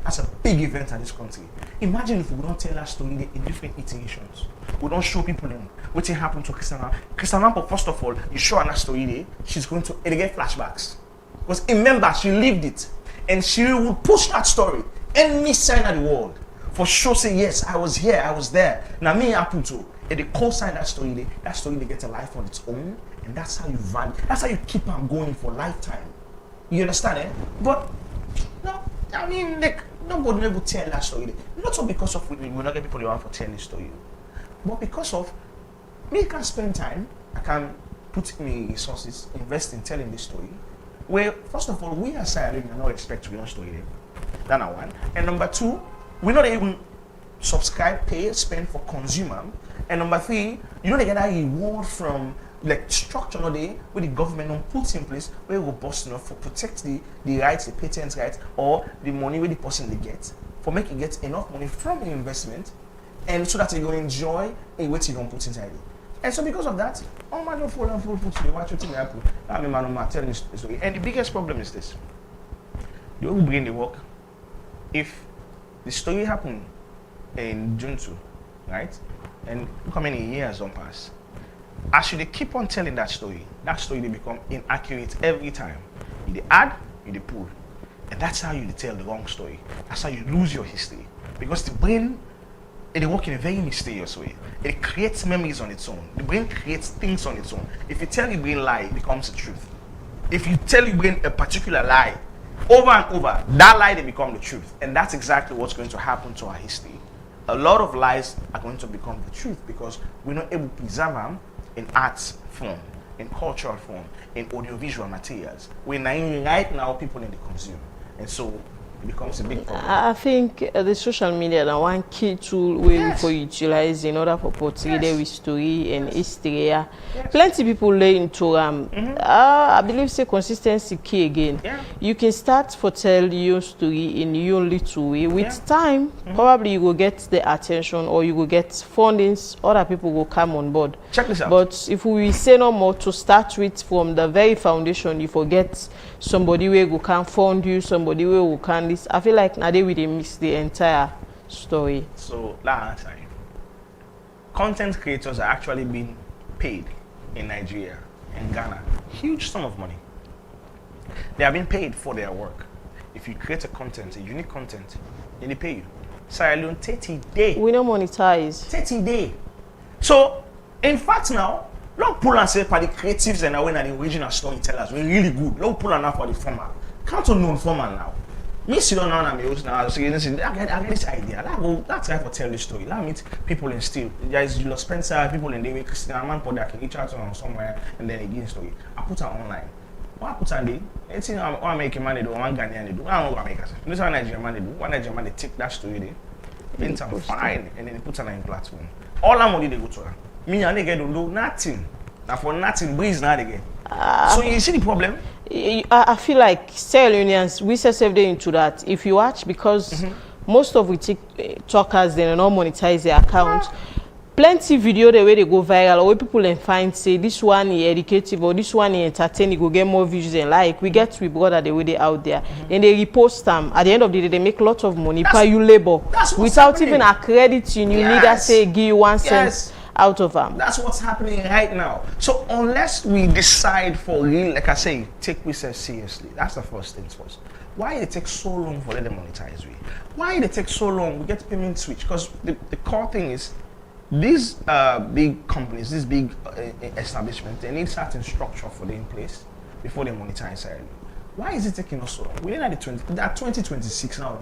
That's a big event in this country. Imagine if we don't tell that story in different iterations. We don't show people them what happened to Christian Amanpo. First of all, you show her that story there, she's going to get flashbacks. Because remember, she lived it. And she will push that story any sign of the world. For sure say, yes, I was here, I was there. Now me happen to. And they co-sign that story, they get a life on its own. And that's how you value, that's how you keep on going for lifetime. You understand, eh? But, no, I mean, like, nobody will tell that story. Not so because of we not get people they want for telling the story. But because of, me can spend time, I can put me resources, invest in telling this story. Well, first of all, we as Sierra Leone are not expect to be on story there. That's number one. And number two, we're not even subscribe, pay, spend for consumer. And number three, you don't get that reward from like structure where the government puts in place where it will bust enough for protect the rights, the patent rights, or the money where the person they get for make it get enough money from the investment, and so that they will enjoy a what you don't put inside it. And so because of that, oh man, don't fall and full put to the watch what thing happen. I mean, man, telling this story. And the biggest problem is this: the way we bring the work. If the story happened in June 2, right, and look how many years don't pass, as they keep on telling that story they become inaccurate every time. You they add, you they pull, and that's how you tell the wrong story. That's how you lose your history, because the brain. It works in a very mysterious way. It creates memories on its own. The brain creates things on its own. If you tell your brain lie, it becomes the truth. If you tell your brain a particular lie, over and over, that lie they become the truth. And that's exactly what's going to happen to our history. A lot of lies are going to become the truth because we're not able to preserve them in arts form, in cultural form, in audiovisual materials. We're right now people in the consume. And so it becomes a big problem. I think the social media is one key tool way for utilize in order for portray the story and history. Plenty people lay into I believe say consistency key again. You can start for tell your story in your little way. With time, probably you will get the attention or you will get fundings, other people will come on board. Check this out. But if we say no more to start with from the very foundation, you forget somebody who can fund you, somebody who can this. I feel like now they will miss the entire story. So last time, content creators are actually being paid in Nigeria and Ghana huge sum of money. They are being paid for their work. If you create a unique content, then they pay you. Sierra Leone 30 days. We don't monetize. 30 days. So in fact now, don't pull and say for the creatives and when the original storytellers, we're really good. Don't pull and for the former. Can't known former now. Me sit down now and me now. So I get this idea. Let's try to tell this story. Let meet people in Steel. There is Julius Spencer, people in the way Christian Amanpo that can reach out to them somewhere and then again story. I put her online. What I put her there? Anything I make a man do, one Ghanaian do. I don't know what I make her. This one Nigerian man do. One Nigerian man they take that story there, paint them fine, and then they put her on the platform. All that money they go to her. Me and they get don't do nothing. Now for nothing, breeze now they get. So you see the problem? I feel like Sierra Leoneans, we say into that. If you watch, because most of we TikTokers, they don't monetize their account. Plenty video the way they go viral, or people then find say this one is educative or this one is entertaining, go get more views than like. We get we brother the way they out there, and they repost them. At the end of the day, they make a lot of money per you labor without happening. Even accrediting. You need to say give you 1 cent. Out of them. That's what's happening right now. So unless we decide for real, like I say, take ourselves seriously. That's the first things first. Why it takes so long for them to monetize we? Why it takes so long we get payment switch? Because the core thing is these big companies, these big establishments, they need certain structure for them in place before they monetize early. Why is it taking us so long? We're in 2026 now.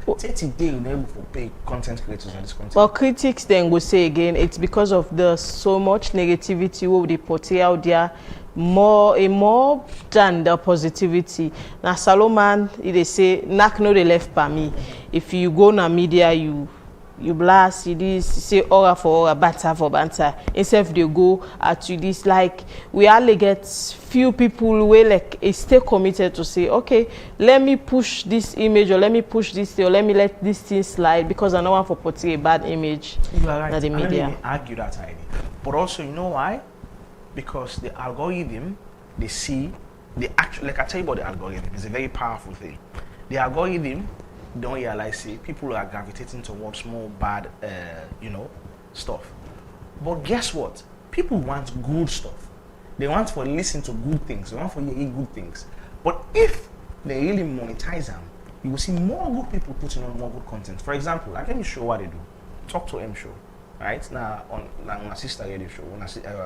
30 days we're able to pay content creators on this content. Well, critics then will say again, it's because of the so much negativity what they portray out there, more than the positivity. Now Solomon, they say, "Nak no they left by me." If you go na media, you blast, you this, you say aura for aura, banter for banter. Instead they go at you this, like we only get few people who like stay committed to say, okay, let me push this image or let me push this thing or let me let this thing slide because I don't want to portray a bad image. You are right. The media. I don't argue that idea. But also, you know why? Because the algorithm, they see, the actual, like I tell you about the algorithm, it's a very powerful thing. The algorithm don't realize people are gravitating towards more bad, stuff. But guess what? People want good stuff. They want to listen to good things. They want to hear good things. But if they really monetize them, you will see more good people putting on more good content. For example, like let me show what they do. Talk to M show, right? Now on my sister radio show,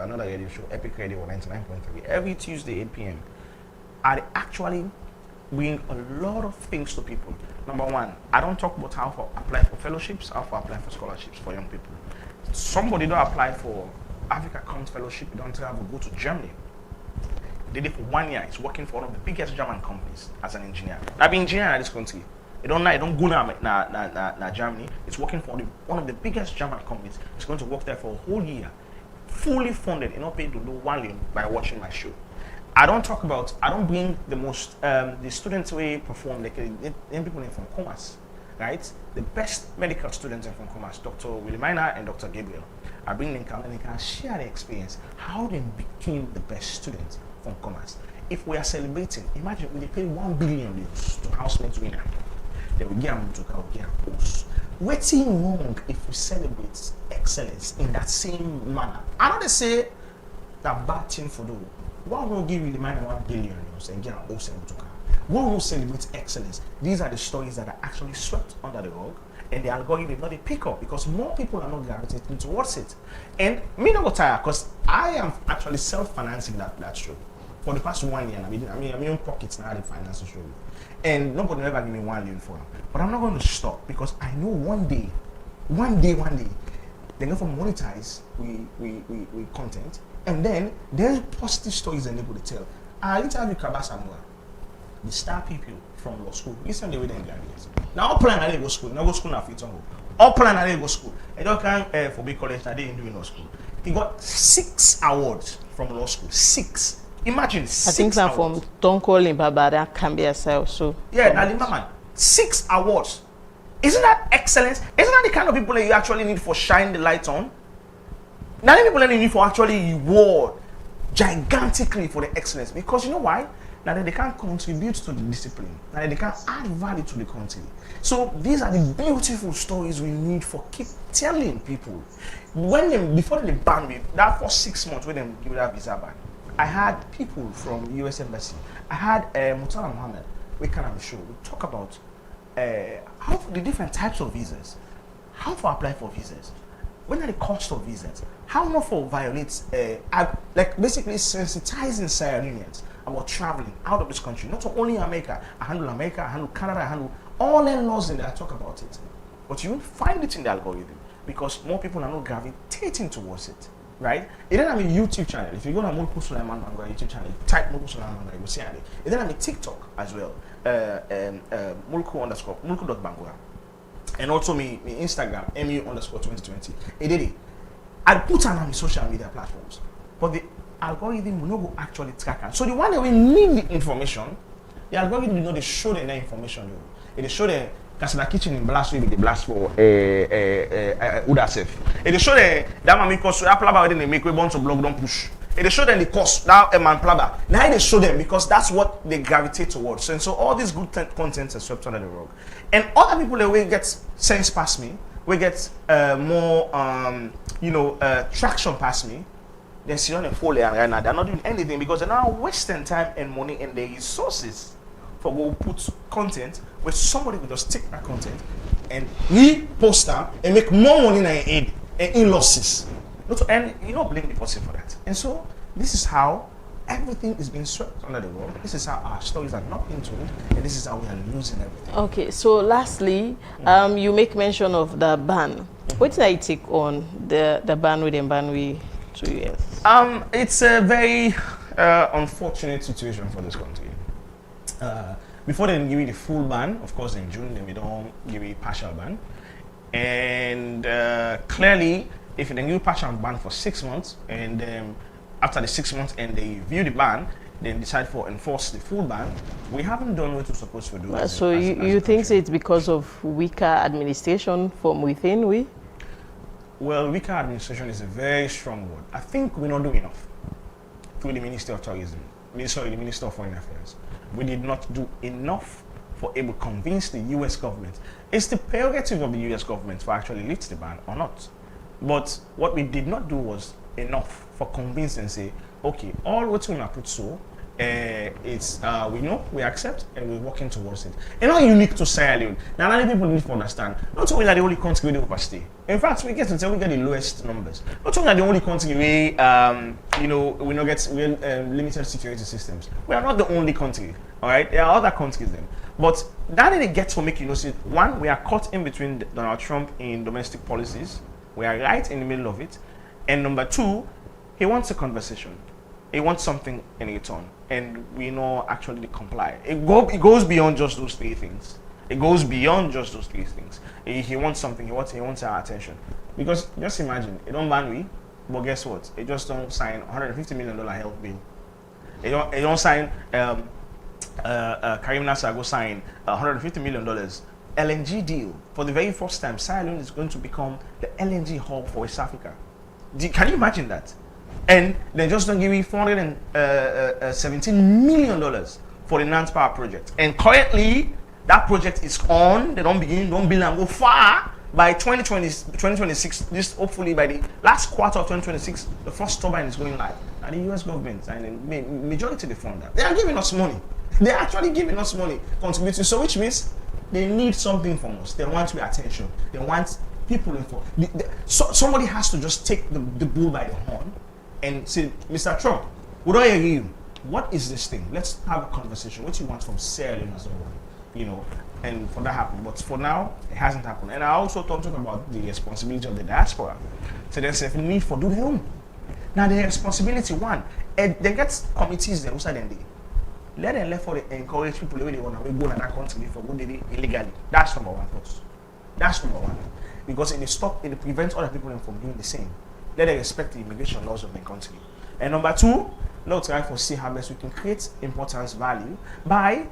another radio show, Epic Radio 99.3, every Tuesday 8 p.m. I actually bring a lot of things to people. Number one, I don't talk about how to apply for fellowships, how to apply for scholarships for young people. Somebody don't apply for Africa Commons Fellowship, you don't travel, go to Germany. Did it for 1 year. He's working for one of the biggest German companies as an engineer. I've been engineer in this country. You don't go to Germany. It's working for one of the biggest German companies. He's going to work there for a whole year, fully funded. You're not paid to do 1 million by watching my show. I don't bring the students who perform, like people from Commerce, right? The best medical students from Commerce, Dr. Willie Miner and Dr. Gabriel. I bring them and they can share their experience, how they became the best students from Commerce. If we are celebrating, imagine we pay 1 billion to housemates winner. Then we get them to get a post. What's wrong if we celebrate excellence in that same manner? I don't say that bad thing for them. Why won't give you the money 1 billion and get an awesome to come? Why won't celebrate excellence? These are the stories that are actually swept under the rug, and the algorithm not a pick up because more people are not gravitating towards it. And me not go tired because I am actually self-financing that show for the past 1 year. I'm in pockets now the financial show, and nobody ever give me 1 million for them. But I'm not going to stop because I know one day, they're going to monetize we content. And then there's positive stories and able to tell. I interviewed Kabasamua, the star people from law school. Listen the way they graduate. Now all plan I go school, now go school now fit on. All plan I go school. I don't can for big college that they didn't do in law school. He got 6 awards from law school. 6. Imagine 6 I think that awards. from Don't Call Him Baba that can be a sale. So yeah, man. 6 awards. Isn't that excellence? Isn't that the kind of people that you actually need for shine the light on? Now people that you need for actually reward gigantically for the excellence, because you know why? Now that they can contribute to the discipline, now that they can add value to the country. So these are the beautiful stories we need for keep telling people. Before they ban me, that for 6 months when they give me that visa ban, I had people from US Embassy. I had Mutala Mohammed. We can have a show. We talk about how the different types of visas, how to apply for visas. When are the cost of visas? How not for violates, like basically sensitizing Sierra-Leoneans about traveling out of this country, not only America. I handle Canada, I handle all the laws in there. I talk about it, but you won't find it in the algorithm because more people are not gravitating towards it, right? It then have a YouTube channel. If you go to Mulku Sulaiman Manga YouTube channel, type Mulku Sulaiman Manga, you will see it. It then have a TikTok as well, Mulku_Mulku.Bangura. And also me Instagram, MU_2020. It did it. I put on my social media platforms, but the algorithm will not go actually track it. So the one that we need the information, the algorithm will not show them that information. It show them Kasala Kitchen in blast with the blast for Udasef. It show them that man because Plaba they make a bunch of blog don't push. It show them the cost now man Plaba. Now they show them because that's what they gravitate towards. And so all these good content is swept under the rug. And other people that will get sense past me, will get more traction past me. They see on the folio right now. They're not doing anything because they're now wasting time and money and their resources for go put content where somebody will just take that content and repost them and make more money than aid and in losses. And you don't blame the person for that. And so this is how everything is being swept under the rug. This is how our stories are not being told, and this is how we are losing everything. Okay, so lastly, you make mention of the ban. What did I take on the ban with 2 years? It's a very unfortunate situation for this country. Before they give you the full ban, of course in June, then we don't give you a partial ban. And clearly, if they give you a partial ban for 6 months, and after the 6 months and they review the ban, then decide to enforce the full ban, we haven't done what we're supposed to do. So you think it's because of weaker administration from within, we? Well, weaker administration is a very strong word. I think we're not doing enough through the Ministry of Tourism, the Minister of Foreign Affairs. We did not do enough for able to convince the US government. It's the prerogative of the US government to actually lift the ban or not. But what we did not do was enough for convince and say, okay, all what we put so, it's we know, we accept, and we're working towards it. It's not unique to Sierra Leone. Now, a lot of people need to understand. Not only are the only country we overstay. In fact, we get to tell we get the lowest numbers. Not only are the only country we, we not get limited security systems. We are not the only country. All right, there are other countries then. But that didn't get to make you know. See, one, we are caught in between Donald Trump in domestic policies. We are right in the middle of it. And number two, he wants a conversation. He wants something in return, and we know actually comply. It goes beyond just those three things. It goes beyond just those three things. He wants something. He wants our attention. Because just imagine, it don't ban we, but guess what? It just don't sign $150 million health bill. It don't sign. Karim Nasser go sign $150 million LNG deal. For the very first time, Sierra Leone is going to become the LNG hub for West Africa. Can you imagine that? And they just don't give you $417 million for the Nant Power project. And currently, that project is on. They don't build and go far. By 2026, this hopefully by the last quarter of 2026, the first turbine is going live. And the US government and the majority of the fund that they are giving us money. They're actually giving us money, contributing. So which means they need something from us. They want attention. They want people involved. Somebody has to just take the bull by the horn and say, Mr. Trump, would I hear you? What is this thing? Let's have a conversation. What do you want from Sierra Leone as well? And for that to happen. But for now, it hasn't happened. And I also talked about the responsibility of the diaspora. So there's a need for do their own. Now the responsibility, one, and they get committees there outside and they let them left for the encourage people the way they want to go in that country for what they did illegally. That's number one first. That's number one. Because it prevents other people from doing the same. Let them respect the immigration laws of the country. And number two, let's try to see how best we can create importance value by,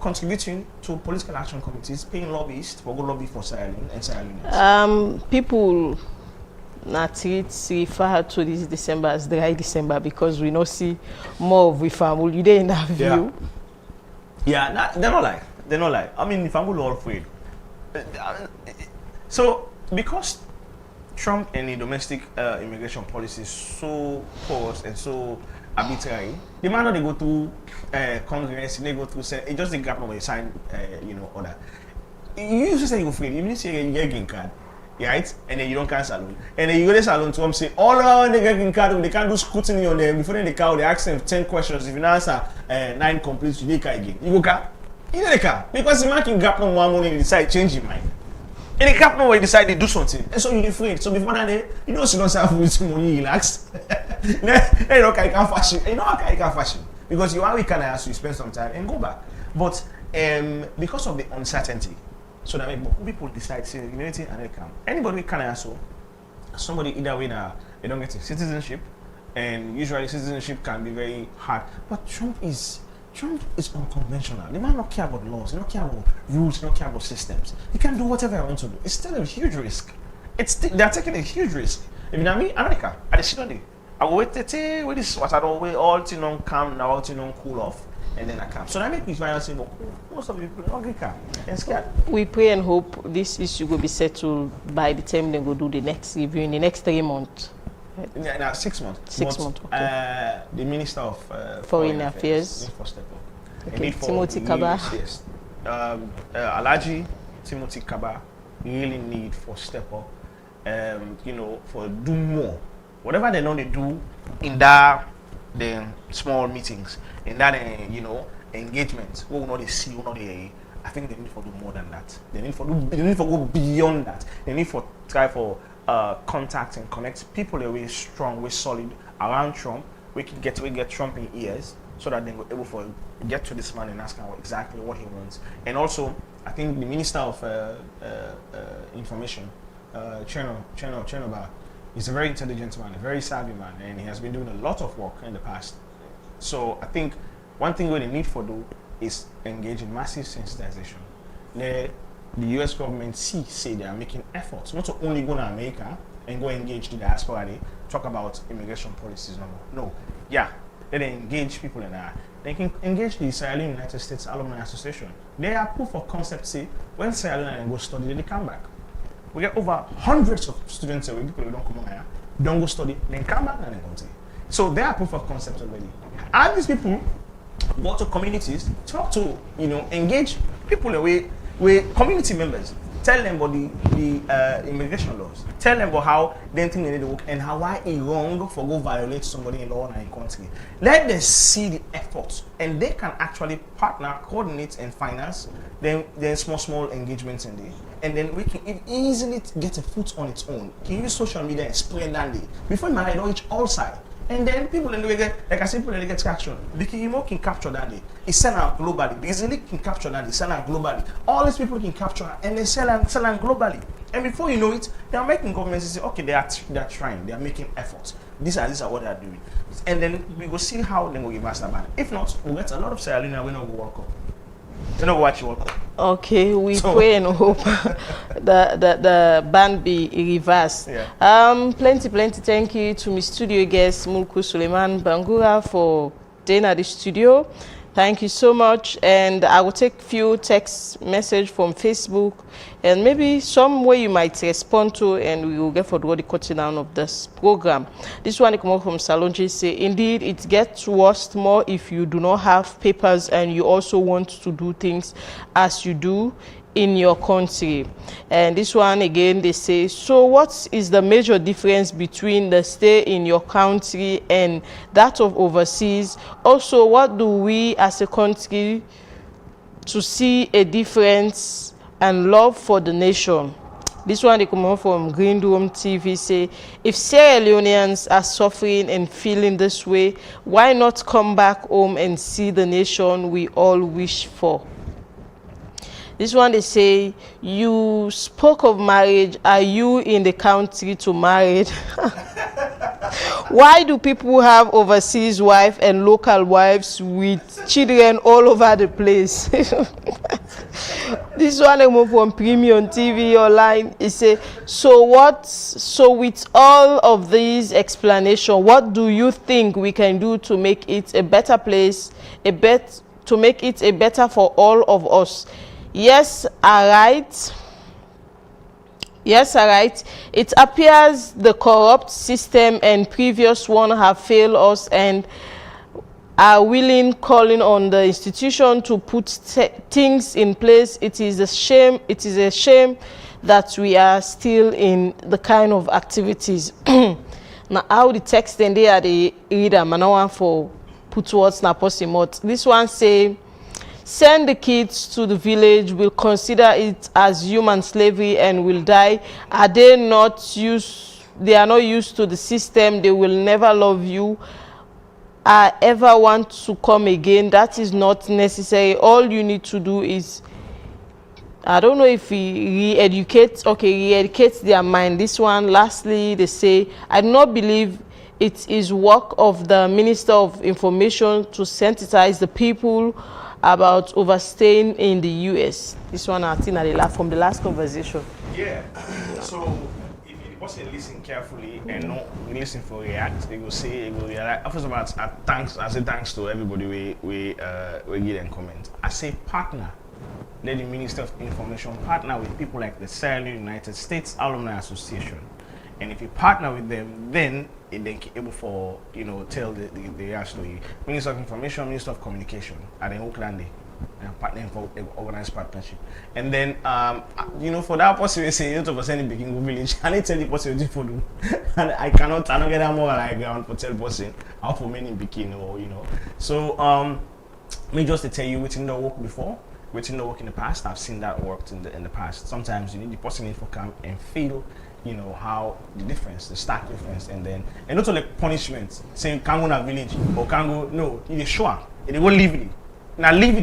contributing to political action committees, paying lobbyists for go lobby for Sierra Leone and Sierra Leone. People not refer to this December as dry December because we not see more of Ifamul. You didn't have view. Yeah, they're not like. I mean, Ifamul are afraid. So because Trump and the domestic immigration policy is so porous and so arbitrary, the man they go to Congress, they go through Senate, it just the gap when you sign, order. You used to say you're afraid. You need to say you get a green card, right? And then you don't cancel salon. And then you go to salon to them say, all around they get green card, they can't do scrutiny on them. Before they car, they ask them 10 questions. If you answer 9 complete, you car again. You go car. You know the car. Because the man can gap on one morning and decide change his mind. And the cap no way decide they do something. And so you're afraid. So before that, you don't have with money, relax. You know, I can't fashion. You know, I can't fashion. Because you are weak and you spend some time and go back. But because of the uncertainty, so that people decide to immunity and they come. Anybody can also, somebody either way now, they don't get citizenship. And usually citizenship can be very hard. But Trump is unconventional. The man don't care about laws, he don't care about rules, he don't care about systems. He can do whatever I want to do. It's still a huge risk. They're taking a huge risk. If you know me, America, I just sit I will wait with this what I don't wait all till non calm now, all till non cool off, and then I come. So that makes me try say, well, most of the people don't get calm and scared. We pray and hope this issue will be settled by the time they go do the next review in the next 3 months. Right. Yeah, now 6 months. 6 months. Okay. The Minister of Foreign Affairs. First step up. The need for Timothy Kaba. Yes. Alhaji Timothy Kaba really need for step up. You know, for do more. Whatever they know they do in that the small meetings, in that you know, engagement, what will not they see, what not they, I think they need for do more than that. They need for go beyond that. They need for try for contact and connect people that way strong, way solid around Trump. We get Trump in ears so that they were able to get to this man and ask him exactly what he wants. And also, I think the Minister of Information, Chernobyl, is a very intelligent man, a very savvy man, and he has been doing a lot of work in the past. So I think one thing we need for do is engage in massive sensitization. The US government say they are making efforts not to only go to America and go engage the diaspora, they talk about immigration policies no more. No, yeah, they engage people in that. They can engage the Sierra Leone United States Alumni Association. They are proof of concept. Say when Sierra Leone go study, they come back. We get over hundreds of students away, people who don't come on here, don't go study, then come back and then continue. So they are proof of concept already. And these people go to communities, talk to, you know, engage people away with community members. Tell them about the immigration laws. Tell them about how they think they need to work and how why it's wrong for go violate somebody in law in a country. Let them see the efforts and they can actually partner, coordinate and finance then small engagements in there. And then we can easily get a foot on its own. Can use social media and spread that day. Before my know each all side. And then people in the way get, like I said, people in the get traction. The Kimo can capture that day. It's sent out globally. The Israeli can capture that day, send out globally. All these people can capture and they sell and globally. And before you know it, they are making governments say, okay, they are trying, they are making efforts. These are what they are doing. And then we go see how they will give us that ban. If not, we'll get a lot of Sierra Leone, we know go work up. You know what you want. Okay, we pray and hope that the ban be reversed. Yeah. Plenty thank you to my studio guest Mulku Suleiman Bangura for being at the studio. Thank you so much, and I will take few text message from Facebook and maybe some way you might respond to, and we will get for the cutting down of this program. This one come up from Salonji say, indeed it gets worse more if you do not have papers and you also want to do things as you do in your country. And this one again, they say, so what is the major difference between the stay in your country and that of overseas? Also, what do we as a country to see a difference and love for the nation? This one they come on from Green Dome TV say, if Sierra Leoneans are suffering and feeling this way, why not come back home and see the nation we all wish for? This one they say, you spoke of marriage. Are you in the country to marry? Why do people have overseas wives and local wives with children all over the place? This one I move from Premium TV Online. It say, so with all of these explanations, what do you think we can do to make it a better place, to make it a better for all of us? Yes, all right. Yes, all right. It appears the corrupt system and previous one have failed us and are calling on the institution to put things in place. It is a shame. It is a shame that we are still in the kind of activities. Now, how the text and they are the reader, man, for put words na posimot. This one say, send the kids to the village, will consider it as human slavery and will die. Are they not used? They are not used to the system. They will never love you. I ever want to come again. That is not necessary. All you need to do is, I don't know if we re-educate. Okay, re-educate their mind. This one, lastly, they say, I do not believe it is work of the Minister of Information to sensitize the people about overstaying in the US. This one I think I laugh from the last conversation. Yeah. So if you person listen carefully and not listen for react, they will say, they will realize. First of all, I say thanks to everybody we give them comment. I say partner. Let the Minister of Information partner with people like the Sierra Leone United States Alumni Association. And if you partner with them, then and then able for tell the real story. Minister of Information, Minister of Communication, and then Oakland partnering for organized partnership. And then for that person we say to send the Begingo village, I need tell the person for do, and I cannot get that more like ground for tell person how for many Bekin or So me just to tell you within the work before, within the work in the past. I've seen that worked in the past. Sometimes you need the person to come and feel how the stark difference, and not only punishment, saying can't go to village or can't go, no, it is sure, it will leave it. Now leave it,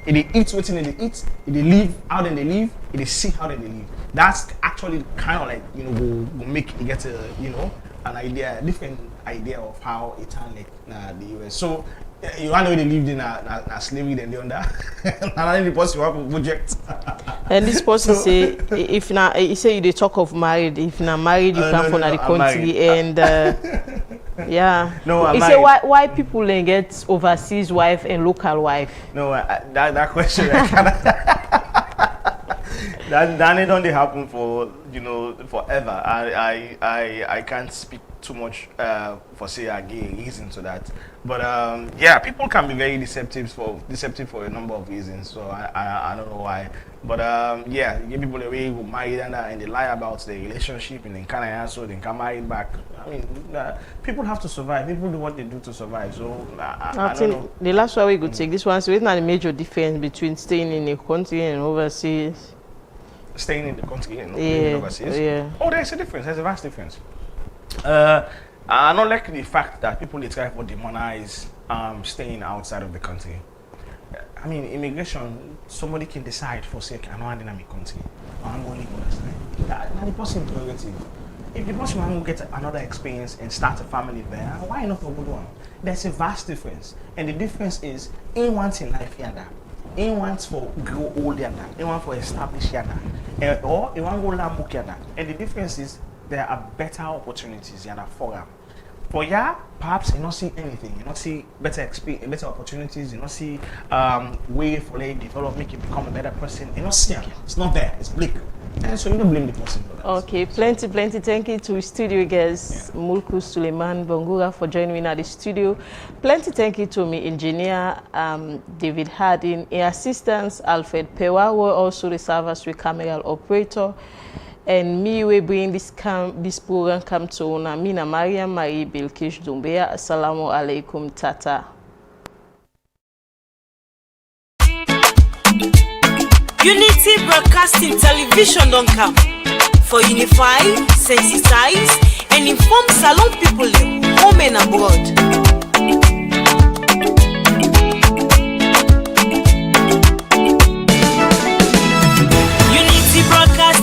they eat within it, they eat, they leave, how then they leave, they see how then they live. That's actually kind of like, will make you get a different idea of how it like the US. So you know they lived in a slavery than they under. And the person you have a project. And this person say if now he say you they talk of married, if not married you come from the country and yeah. No, I'm married. Say why people then get overseas wife and local wife? No, that question that don't happen for forever. I can't speak too much for say a gay reason to that, but yeah, people can be very deceptive for a number of reasons. So I don't know why, but yeah, give people the way who married and they lie about the relationship and then kind of answer, then come married back. I mean, people have to survive. People do what they do to survive. So I don't know. The last one we could take this one. So it's not a major difference between staying in a country and overseas. Staying in the country and living overseas. Yeah. Oh, there's a difference. There's a vast difference. I don't like the fact that people they try to demonize staying outside of the country. I mean, immigration, somebody can decide for say, I'm not in my country, I'm going to live outside. That's the person's prerogative. If the person wants to get another experience and start a family there, why not for good one? There's a vast difference, and the difference is in wants in life here. He wants for grow older, he wants for establish here, or he wants to go learn book here. And the difference is there are better opportunities here for them. For ya, perhaps you don't see anything, you don't see better experience, better opportunities, you don't see way for you develop, make you become a better person. You don't see it. It's not there. It's bleak. And so you don't blame the person for that. Okay, plenty. Thank you to studio guest Mulku Suleiman Bongura for joining me at the studio. Plenty thank you to me engineer David Harding, assistant Alfred Pewa, who also the serve as the camera operator. And me we bring this program come to una Mina Mariam Marie Bilkish Dumbeya. Assalamu alaikum tata. Unity Broadcasting Television don't come for unify, sensitize, and inform Salon people home and abroad.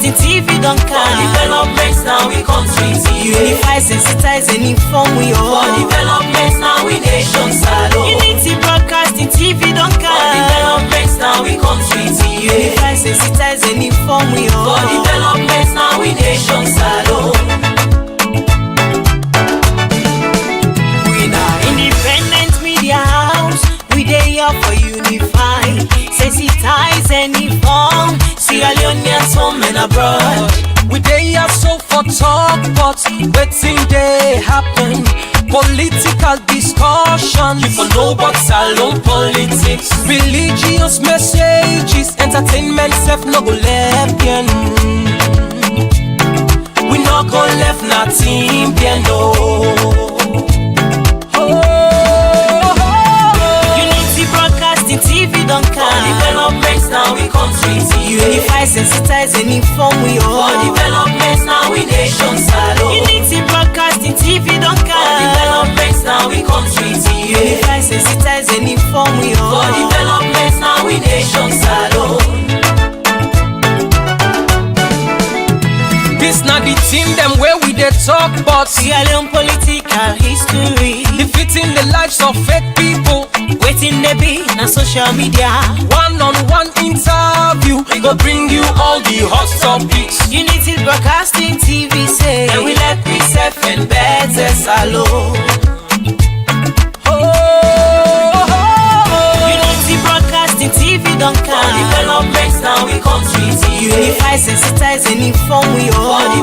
TV don't come for developments now we countries. Unify, sensitize, and inform we all. For developments now we nations alone. Unity Broadcasting TV don't come for developments now we countries. Unify, sensitize, and inform we all. For developments now we nations alone. We now independent media house. We dey here for unify, sensitize, and inform. Sierra Leoneans home and abroad. We dey here so for talk, but wetin dey happen? Political discussion. You for know about Salon politics. Religious messages, entertainment self no go left bien. We no go left nothing bien no. TV don't come for developments now we countries. Unify, sensitize, and inform we all. For developments now we nations alone. Unity Broadcasting TV don't come for developments now we countries. Unify, sensitize, and inform we all. For developments now we nations alone. This not the team them where we dey talk about Sierra Leone political history, defeating the lives of fake people. Waiting they be na social media. One-on-one interview, we go bring you all the hot topics. Unity Broadcasting TV say, and we let we self and better alone. Unity Broadcasting TV don't come for developments now we countries. Unify, sensitize, and inform we all. For